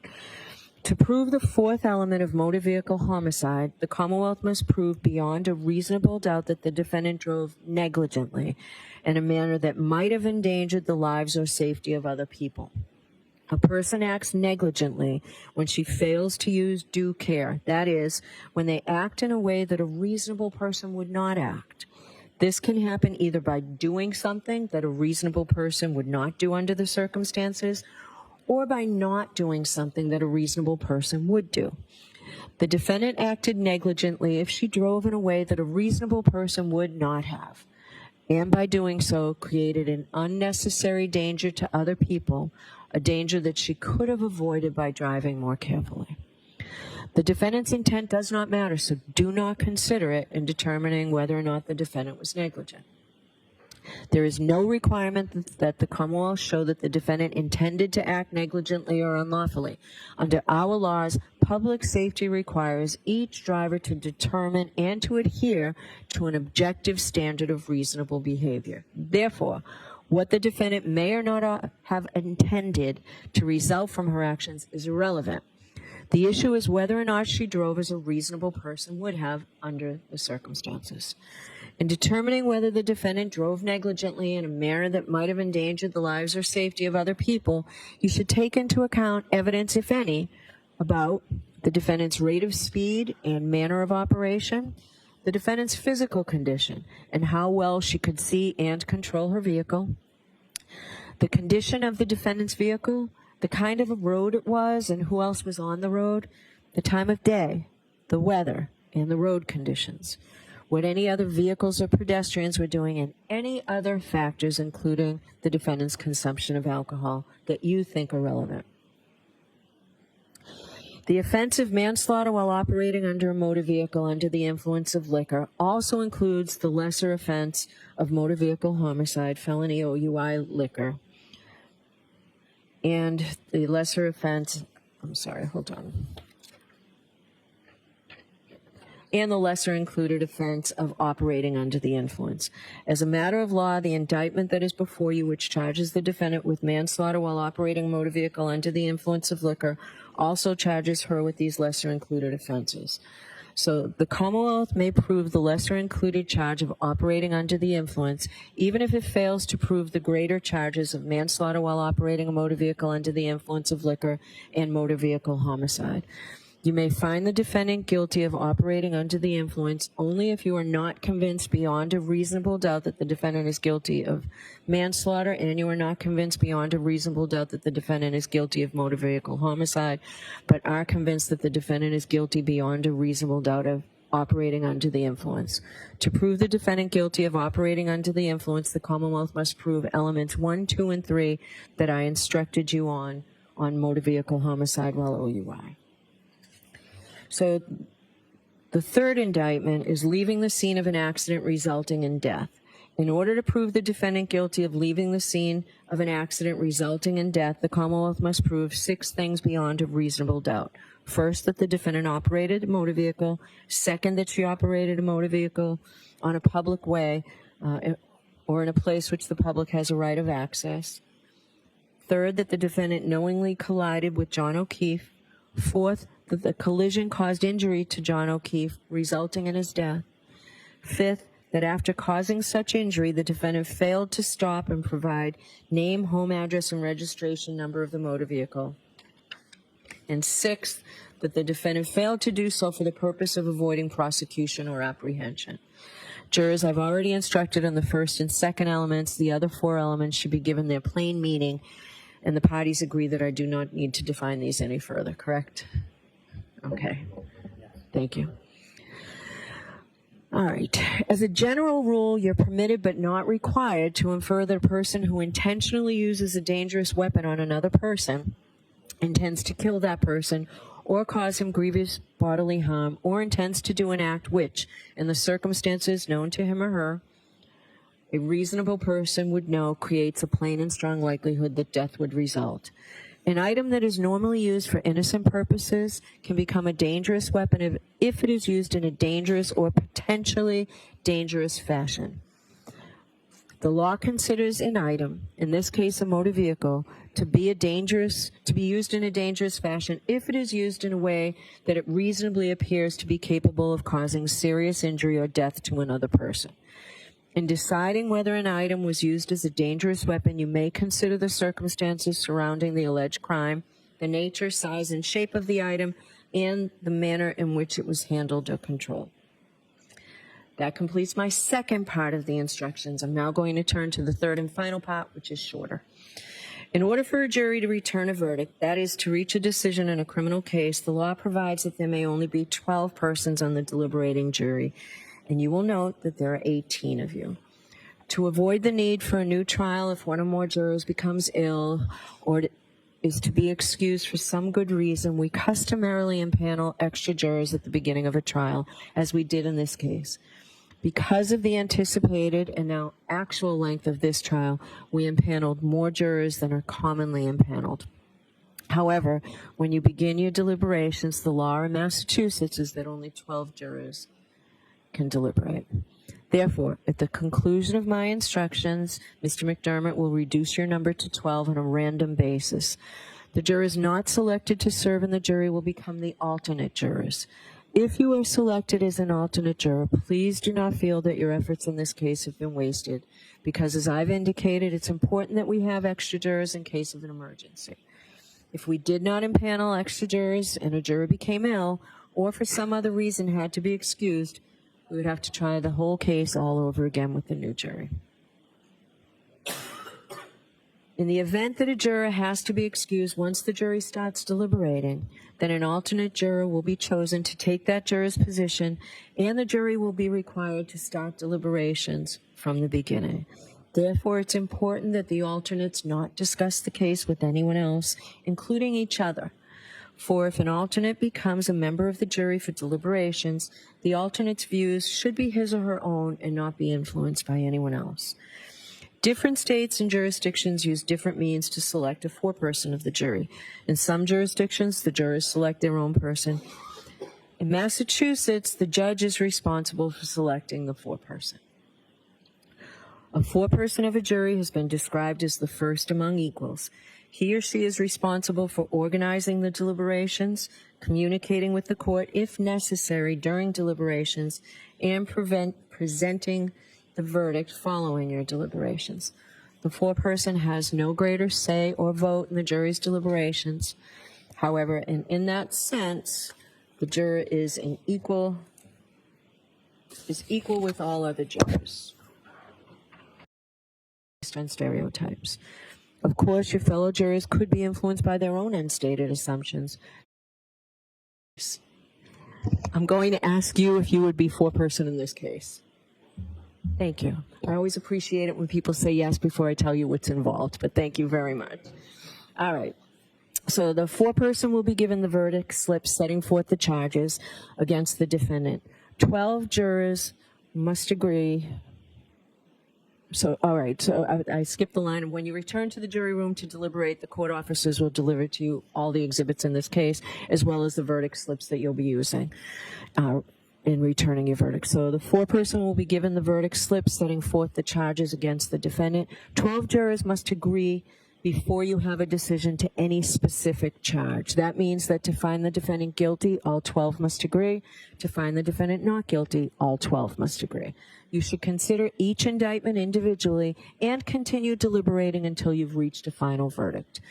To prove the fourth element of motor vehicle homicide, the Commonwealth must prove beyond a reasonable doubt that the defendant drove negligently in a manner that might have endangered the lives or safety of other people. A person acts negligently when she fails to use due care. That is, when they act in a way that a reasonable person would not act. This can happen either by doing something that a reasonable person would not do under the circumstances, or by not doing something that a reasonable person would do. The defendant acted negligently if she drove in a way that a reasonable person would not have, and by doing so created an unnecessary danger to other people, a danger that she could have avoided by driving more carefully. The defendant's intent does not matter, so do not consider it in determining whether or not the defendant was negligent. There is no requirement that the Commonwealth show that the defendant intended to act negligently or unlawfully. Under our laws, public safety requires each driver to determine and to adhere to an objective standard of reasonable behavior. Therefore, what the defendant may or not have intended to result from her actions is irrelevant. The issue is whether or not she drove as a reasonable person would have under the circumstances. In determining whether the defendant drove negligently in a manner that might have endangered the lives or safety of other people, you should take into account evidence, if any, about the defendant's rate of speed and manner of operation, the defendant's physical condition, and how well she could see and control her vehicle, the condition of the defendant's vehicle, the kind of a road it was and who else was on the road, the time of day, the weather, and the road conditions, what any other vehicles or pedestrians were doing, and any other factors, including the defendant's consumption of alcohol, that you think are relevant. The offense of manslaughter while operating under a motor vehicle under the influence of liquor also includes the lesser offense of motor vehicle homicide, felony OUI liquor, and the lesser offense, and the lesser included offense of operating under the influence. As a matter of law, the indictment that is before you, which charges the defendant with manslaughter while operating a motor vehicle under the influence of liquor, also charges her with these lesser included offenses. So the Commonwealth may prove the lesser included charge of operating under the influence, even if it fails to prove the greater charges of manslaughter while operating a motor vehicle under the influence of liquor and motor vehicle homicide. You may find the defendant guilty of operating under the influence only if you are not convinced beyond a reasonable doubt that the defendant is guilty of manslaughter, and you are not convinced beyond a reasonable doubt that the defendant is guilty of motor vehicle homicide, but are convinced that the defendant is guilty beyond a reasonable doubt of operating under the influence. To prove the defendant guilty of operating under the influence, the Commonwealth must prove elements 1, 2, and 3 that I instructed you on motor vehicle homicide while OUI. So the third indictment is leaving the scene of an accident resulting in death. In order to prove the defendant guilty of leaving the scene of an accident resulting in death, the Commonwealth must prove 6 things beyond a reasonable doubt. First, that the defendant operated a motor vehicle. Second, that she operated a motor vehicle on a public way or in a place which the public has a right of access. Third, that the defendant knowingly collided with John O'Keefe. Fourth, that the collision caused injury to John O'Keefe, resulting in his death. Fifth, that after causing such injury, the defendant failed to stop and provide name, home address, and registration number of the motor vehicle. And sixth, that the defendant failed to do so for the purpose of avoiding prosecution or apprehension. Jurors, I've already instructed on the first and second elements. The other 4 elements should be given their plain meaning, and the parties agree that I do not need to define these any further, correct? Okay. Thank you. All right. As a general rule, you're permitted but not required to infer that a person who intentionally uses a dangerous weapon on another person intends to kill that person or cause him grievous bodily harm, or intends to do an act which, in the circumstances known to him or her, a reasonable person would know creates a plain and strong likelihood that death would result. An item that is normally used for innocent purposes can become a dangerous weapon if it is used in a dangerous or potentially dangerous fashion. The law considers an item, in this case a motor vehicle, to be used in a dangerous fashion if it is used in a way that it reasonably appears to be capable of causing serious injury or death to another person. In deciding whether an item was used as a dangerous weapon, you may consider the circumstances surrounding the alleged crime, the nature, size, and shape of the item, and the manner in which it was handled or controlled. That completes my second part of the instructions. I'm now going to turn to the third and final part, which is shorter. In order for a jury to return a verdict, that is, to reach a decision in a criminal case, the law provides that there may only be 12 persons on the deliberating jury, and you will note that there are 18 of you. To avoid the need for a new trial if one or more jurors becomes ill or is to be excused for some good reason, we customarily impanel extra jurors at the beginning of a trial, as we did in this case. Because of the anticipated and now actual length of this trial, we impaneled more jurors than are commonly impaneled. However, when you begin your deliberations, the law in Massachusetts is that only 12 jurors can deliberate. Therefore, at the conclusion of my instructions, Mr. McDermott will reduce your number to 12 on a random basis. The jurors not selected to serve in the jury will become the alternate jurors. If you are selected as an alternate juror, please do not feel that your efforts in this case have been wasted, because as I've indicated, it's important that we have extra jurors in case of an emergency. If we did not impanel extra jurors and a juror became ill, or for some other reason had to be excused, we would have to try the whole case all over again with the new jury. In the event that a juror has to be excused once the jury starts deliberating, then an alternate juror will be chosen to take that juror's position, and the jury will be required to start deliberations from the beginning. Therefore, it's important that the alternates not discuss the case with anyone else, including each other. For if an alternate becomes a member of the jury for deliberations, the alternate's views should be his or her own and not be influenced by anyone else. Different states and jurisdictions use different means to select a foreperson of the jury. In some jurisdictions, the jurors select their own person. In Massachusetts, the judge is responsible for selecting the foreperson. A foreperson of a jury has been described as the first among equals. He or she is responsible for organizing the deliberations, communicating with the court if necessary during deliberations, and presenting the verdict following your deliberations. The foreperson has no greater say or vote in the jury's deliberations. However, in that sense, the juror is equal with all other jurors, based on stereotypes. Of course, your fellow jurors could be influenced by their own unstated assumptions. I'm going to ask you if you would be foreperson in this case. Thank you. I always appreciate it when people say yes before I tell you what's involved, but thank you very much. All right. So the foreperson will be given the verdict slip setting forth the charges against the defendant. 12 jurors must agree. So, all right, so I skipped the line. When you return to the jury room to deliberate, the court officers will deliver to you all the exhibits in this case, as well as the verdict slips that you'll be using in returning your verdict. So the foreperson will be given the verdict slip setting forth the charges against the defendant. 12 jurors must agree before you have a decision to any specific charge. That means that to find the defendant guilty, all 12 must agree. To find the defendant not guilty, all 12 must agree. You should consider each indictment individually and continue deliberating until you've reached a final verdict.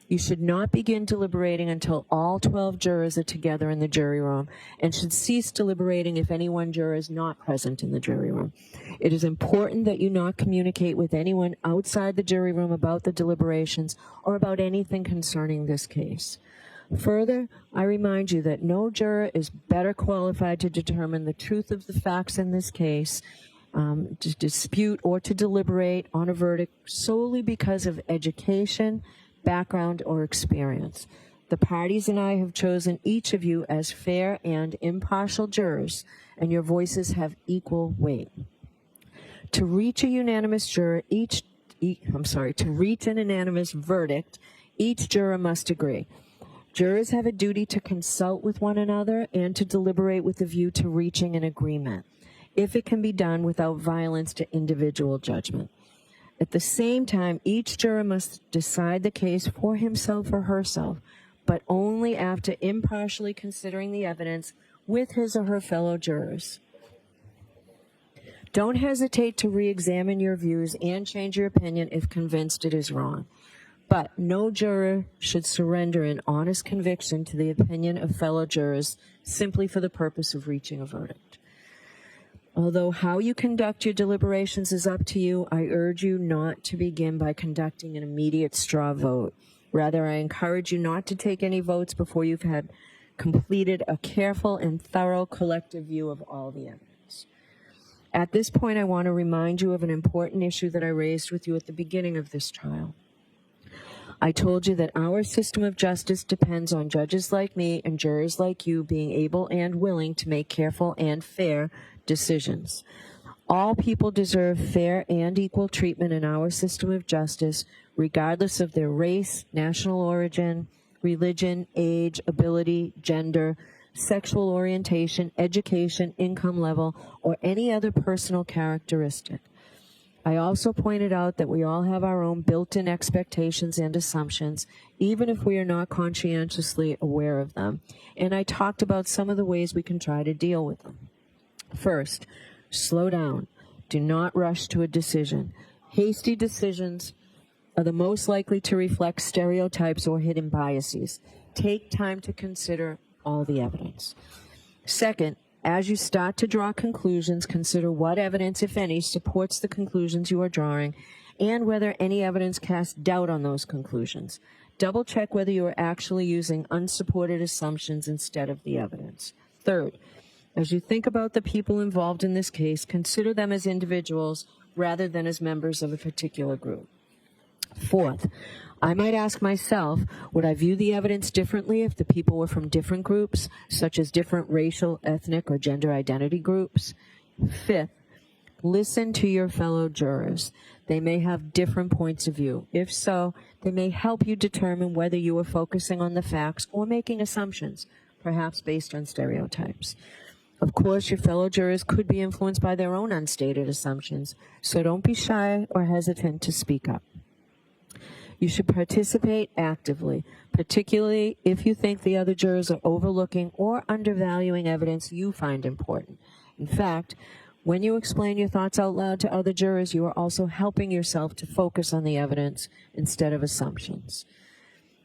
You should not begin deliberating until all 12 jurors are together in the jury room, and should cease deliberating if any one juror is not present in the jury room. It is important that you not communicate with anyone outside the jury room about the deliberations or about anything concerning this case. Further, I remind you that no juror is better qualified to determine the truth of the facts in this case, to dispute or to deliberate on a verdict solely because of education, background, or experience. The parties and I have chosen each of you as fair and impartial jurors, and your voices have equal weight. To reach a unanimous to reach an unanimous verdict, each juror must agree. Jurors have a duty to consult with one another and to deliberate with a view to reaching an agreement, if it can be done without violence to individual judgment. At the same time, each juror must decide the case for himself or herself, but only after impartially considering the evidence with his or her fellow jurors. Don't hesitate to re-examine your views and change your opinion if convinced it is wrong. But no juror should surrender an honest conviction to the opinion of fellow jurors simply for the purpose of reaching a verdict. Although how you conduct your deliberations is up to you, I urge you not to begin by conducting an immediate straw vote. Rather, I encourage you not to take any votes before you've had completed a careful and thorough collective view of all the evidence. At this point, I want to remind you of an important issue that I raised with you at the beginning of this trial. I told you that our system of justice depends on judges like me and jurors like you being able and willing to make careful and fair decisions. All people deserve fair and equal treatment in our system of justice, regardless of their race, national origin, religion, age, ability, gender, sexual orientation, education, income level, or any other personal characteristic. I also pointed out that we all have our own built-in expectations and assumptions, even if we are not conscientiously aware of them. And I talked about some of the ways we can try to deal with them. First, slow down. Do not rush to a decision. Hasty decisions are the most likely to reflect stereotypes or hidden biases. Take time to consider all the evidence. Second, as you start to draw conclusions, consider what evidence, if any, supports the conclusions you are drawing and whether any evidence casts doubt on those conclusions. Double check whether you are actually using unsupported assumptions instead of the evidence. Third, as you think about the people involved in this case, consider them as individuals rather than as members of a particular group. Fourth, I might ask myself, would I view the evidence differently if the people were from different groups, such as different racial, ethnic, or gender identity groups? Fifth, listen to your fellow jurors. They may have different points of view. If so, they may help you determine whether you are focusing on the facts or making assumptions, perhaps based on stereotypes. Of course, your fellow jurors could be influenced by their own unstated assumptions, so don't be shy or hesitant to speak up. You should participate actively, particularly if you think the other jurors are overlooking or undervaluing evidence you find important. In fact, when you explain your thoughts out loud to other jurors, you are also helping yourself to focus on the evidence instead of assumptions.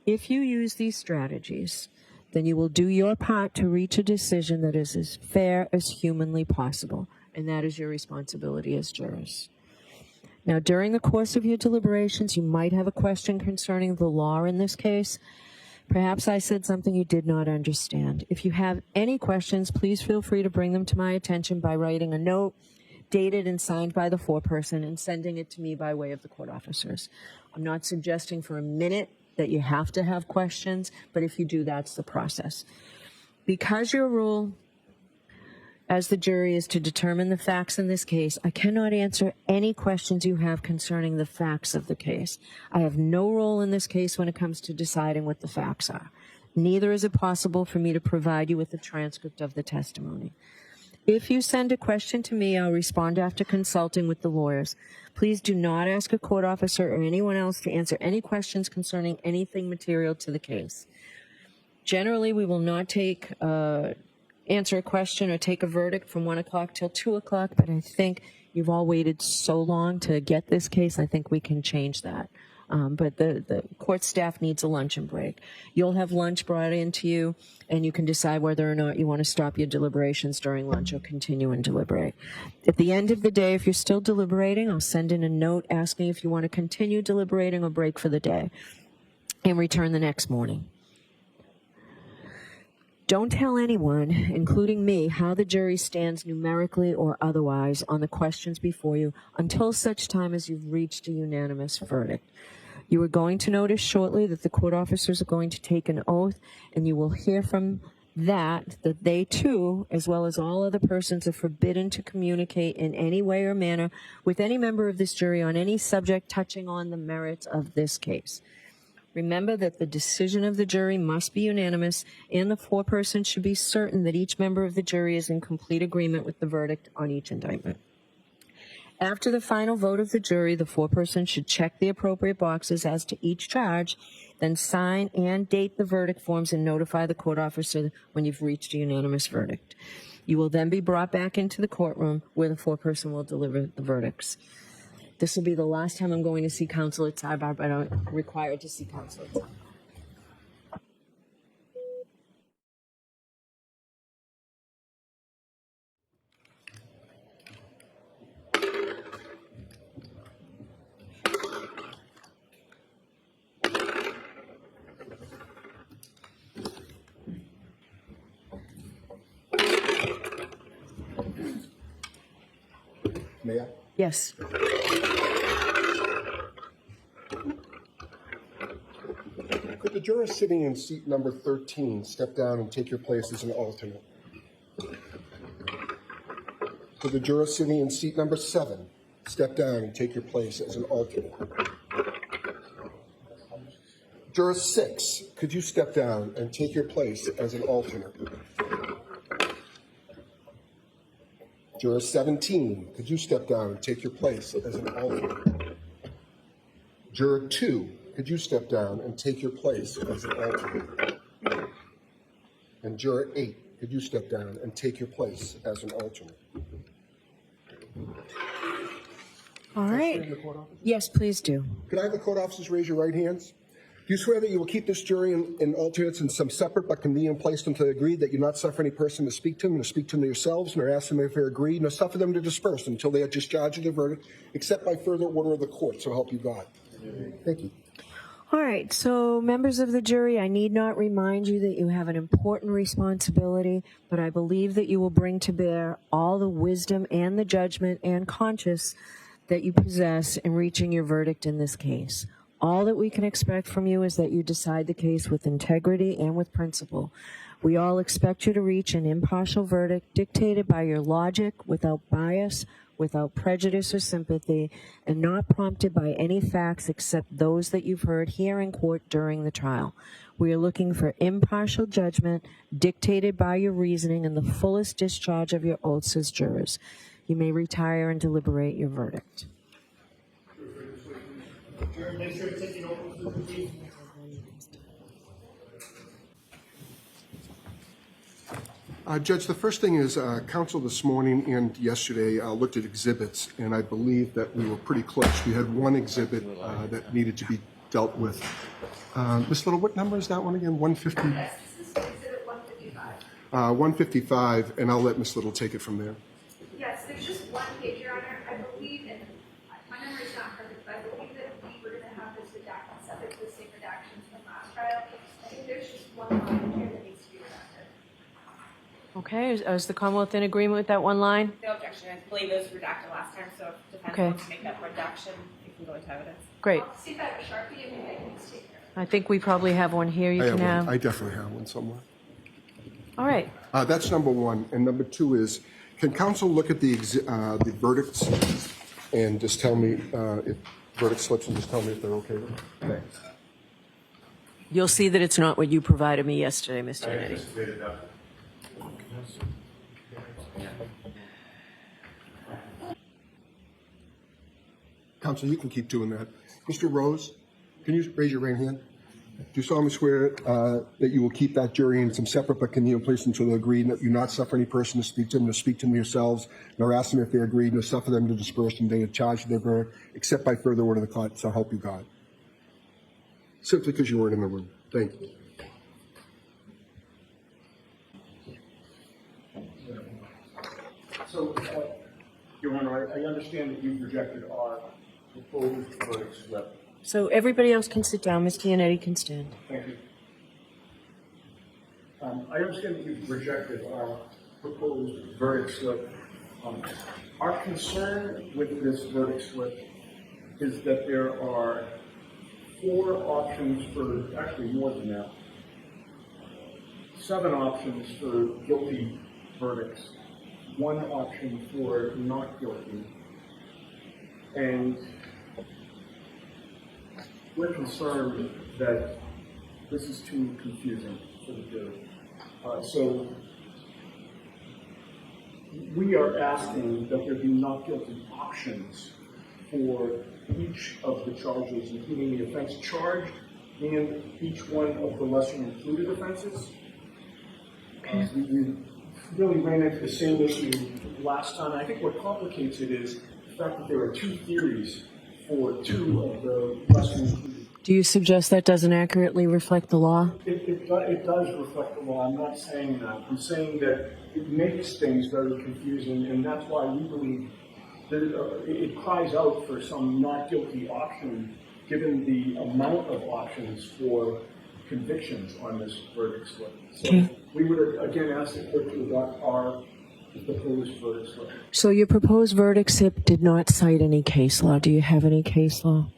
If you use these strategies, then you will do your part to reach a decision that is as fair as humanly possible, and that is your responsibility as jurors. Now, during the course of your deliberations, you might have a question concerning the law in this case. Perhaps I said something you did not understand. If you have any questions, please feel free to bring them to my attention by writing a note dated and signed by the foreperson and sending it to me by way of the court officers. I'm not suggesting for a minute that you have to have questions, but if you do, that's the process. Because your role as the jury is to determine the facts in this case, I cannot answer any questions you have concerning the facts of the case. I have no role in this case when it comes to deciding what the facts are. Neither is it possible for me to provide you with a transcript of the testimony. If you send a question to me, I'll respond after consulting with the lawyers. Please do not ask a court officer or anyone else to answer any questions concerning anything material to the case. Generally, we will not answer a question or take a verdict from 1 o'clock till 2 o'clock, but I think you've all waited so long to get this case, I think we can change that. But the court staff needs a luncheon break. You'll have lunch brought into you, and you can decide whether or not you want to stop your deliberations during lunch or continue and deliberate. At the end of the day, if you're still deliberating, I'll send in a note asking if you want to continue deliberating or break for the day and return the next morning. Don't tell anyone, including me, how the jury stands numerically or otherwise on the questions before you until such time as you've reached a unanimous verdict. You are going to notice shortly that the court officers are going to take an oath, and you will hear from that they too, as well as all other persons, are forbidden to communicate in any way or manner with any member of this jury on any subject touching on the merits of this case. Remember that the decision of the jury must be unanimous, and the foreperson should be certain that each member of the jury is in complete agreement with the verdict on each indictment. After the final vote of the jury, the foreperson should check the appropriate boxes as to each charge, then sign and date the verdict forms and notify the court officer when you've reached a unanimous verdict. You will then be brought back into the courtroom where the foreperson will deliver the verdicts. This will be the last time I'm going to see counsel at sidebar, but I'm required to see counsel at sidebar. May I? Yes. Could the juror sitting in seat number 13 step down and take your place as an alternate? Could the juror sitting in seat number 7 step down and take your place as an alternate? Juror 6, could you step down and take your place as an alternate? Juror 17, could you step down and take your place as an alternate? Juror 2, could you step down and take your place as an alternate? And Juror 8, could you step down and take your place as an alternate? All right. Yes, please do. Could I have the court officers raise your right hands? Do you swear that you will keep this jury in alternates in some separate but convenient place until they agree that you not suffer any person to speak to them, nor speak to them yourselves, nor ask them if they agree, nor suffer them to disperse until they are discharged of their verdict, except by further order of the court, so help you God? Thank you. All right, so members of the jury, I need not remind you that you have an important responsibility, but I believe that you will bring to bear all the wisdom and the judgment and conscience that you possess in reaching your verdict in this case. All that we can expect from you is that you decide the case with integrity and with principle. We all expect you to reach an impartial verdict dictated by your logic, without bias, without prejudice or sympathy, and not prompted by any facts except those that you've heard here in court during the trial. We are looking for impartial judgment dictated by your reasoning and the fullest discharge of your oaths as jurors. You may retire and deliberate your verdict. Judge, the first thing is counsel this morning and yesterday looked at exhibits, and I believe that we were pretty close. We had one exhibit that needed to be dealt with. Ms. Little, what number is that one again? 150? Yes, this is exhibit 155. 155, and I'll let Ms. Little take it from there. Yes, there's just one page, Your Honor. I believe, and my memory is not perfect, but I believe that we were going to have this redacted subject to the same redactions from last trial. I think there's just one line here that needs to be redacted. Okay, is the Commonwealth in agreement with that one line? No objection. I believe it was redacted last time, so if defense Okay. wants to make that redaction, you can go into evidence. Great. I'll see if I have a Sharpie and maybe I can just take care of it. I think we probably have one here you I can have have. one. I definitely have one somewhere. All right. That's number one. And number two is, can counsel look at the verdicts and just tell me if verdict slips and just tell me if they're okay with it? Thanks. You'll see that it's not what you provided me yesterday, Mr. Kennedy. Counsel, you can keep doing that. Mr. Rose, can you raise your right hand? Do you solemnly swear that you will keep that jury in some separate but convenient place until they agree that you not suffer any person to speak to them, nor speak to them yourselves, nor ask them if they agree, nor suffer them to disperse and they are charged with their verdict, except by further order of the court, so help you God? Simply because you weren't in the room. Thank you. So, Your Honor, I understand that you've rejected our proposed verdict slip. So everybody else can sit down. Mr. Yannetti can stand. Thank you. I understand that you've rejected our proposed verdict slip. Our concern with this verdict slip is that there are 4 options for, actually more than that, 7 options for guilty verdicts, 1 option for not guilty. And we're concerned that this is too confusing for the jury. So we are asking that there be not guilty options for each of the charges, including the offense charged and each one of the lesser included offenses. We really ran into the same issue last time. I think what complicates it is the fact that there are 2 theories for 2 of the lesser included. Do you suggest that doesn't accurately reflect the law? It does reflect the law. I'm not saying that. I'm saying that it makes things very confusing, and that's why we believe that it cries out for some not guilty option, given the amount of options for convictions on this verdict slip. So we would again ask the court to adopt our proposed verdict slip. So your proposed verdict slip did not cite any case law. Do you have any case law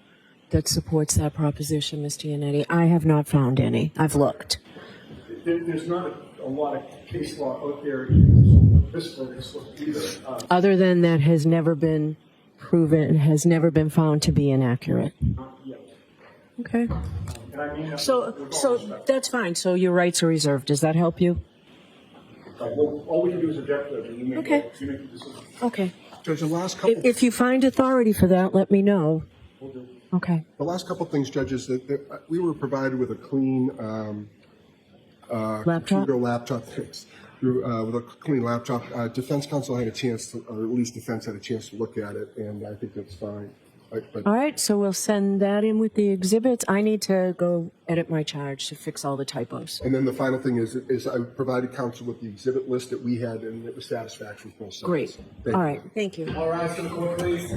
that supports that proposition, Mr. Yannetti? I have not found any. I've looked. There's not a lot of case law out there in this verdict slip either. Other than that has never been proven, has never been found to be inaccurate. Not yet. Okay. And I mean that So with all respect. that's fine. So your rights are reserved. Does that help you? Well, all we can do is object to it, and you make Okay. you make the decision. Okay. Judge, the last couple. If you find authority for that, let me know. We'll do. Okay. The last couple things, judges, that we were provided with a clean Laptop? computer laptop fix. With a clean laptop. Defense counsel had a chance to, or at least defense had a chance to look at it, and I think that's fine. But All right. So we'll send that in with the exhibits. I need to go edit my charge to fix all the typos. and then the final thing is I provided counsel with the exhibit list that we had, and it was satisfactory for both sides. Great. Thank All you. right. Thank you. All rise for the court, please.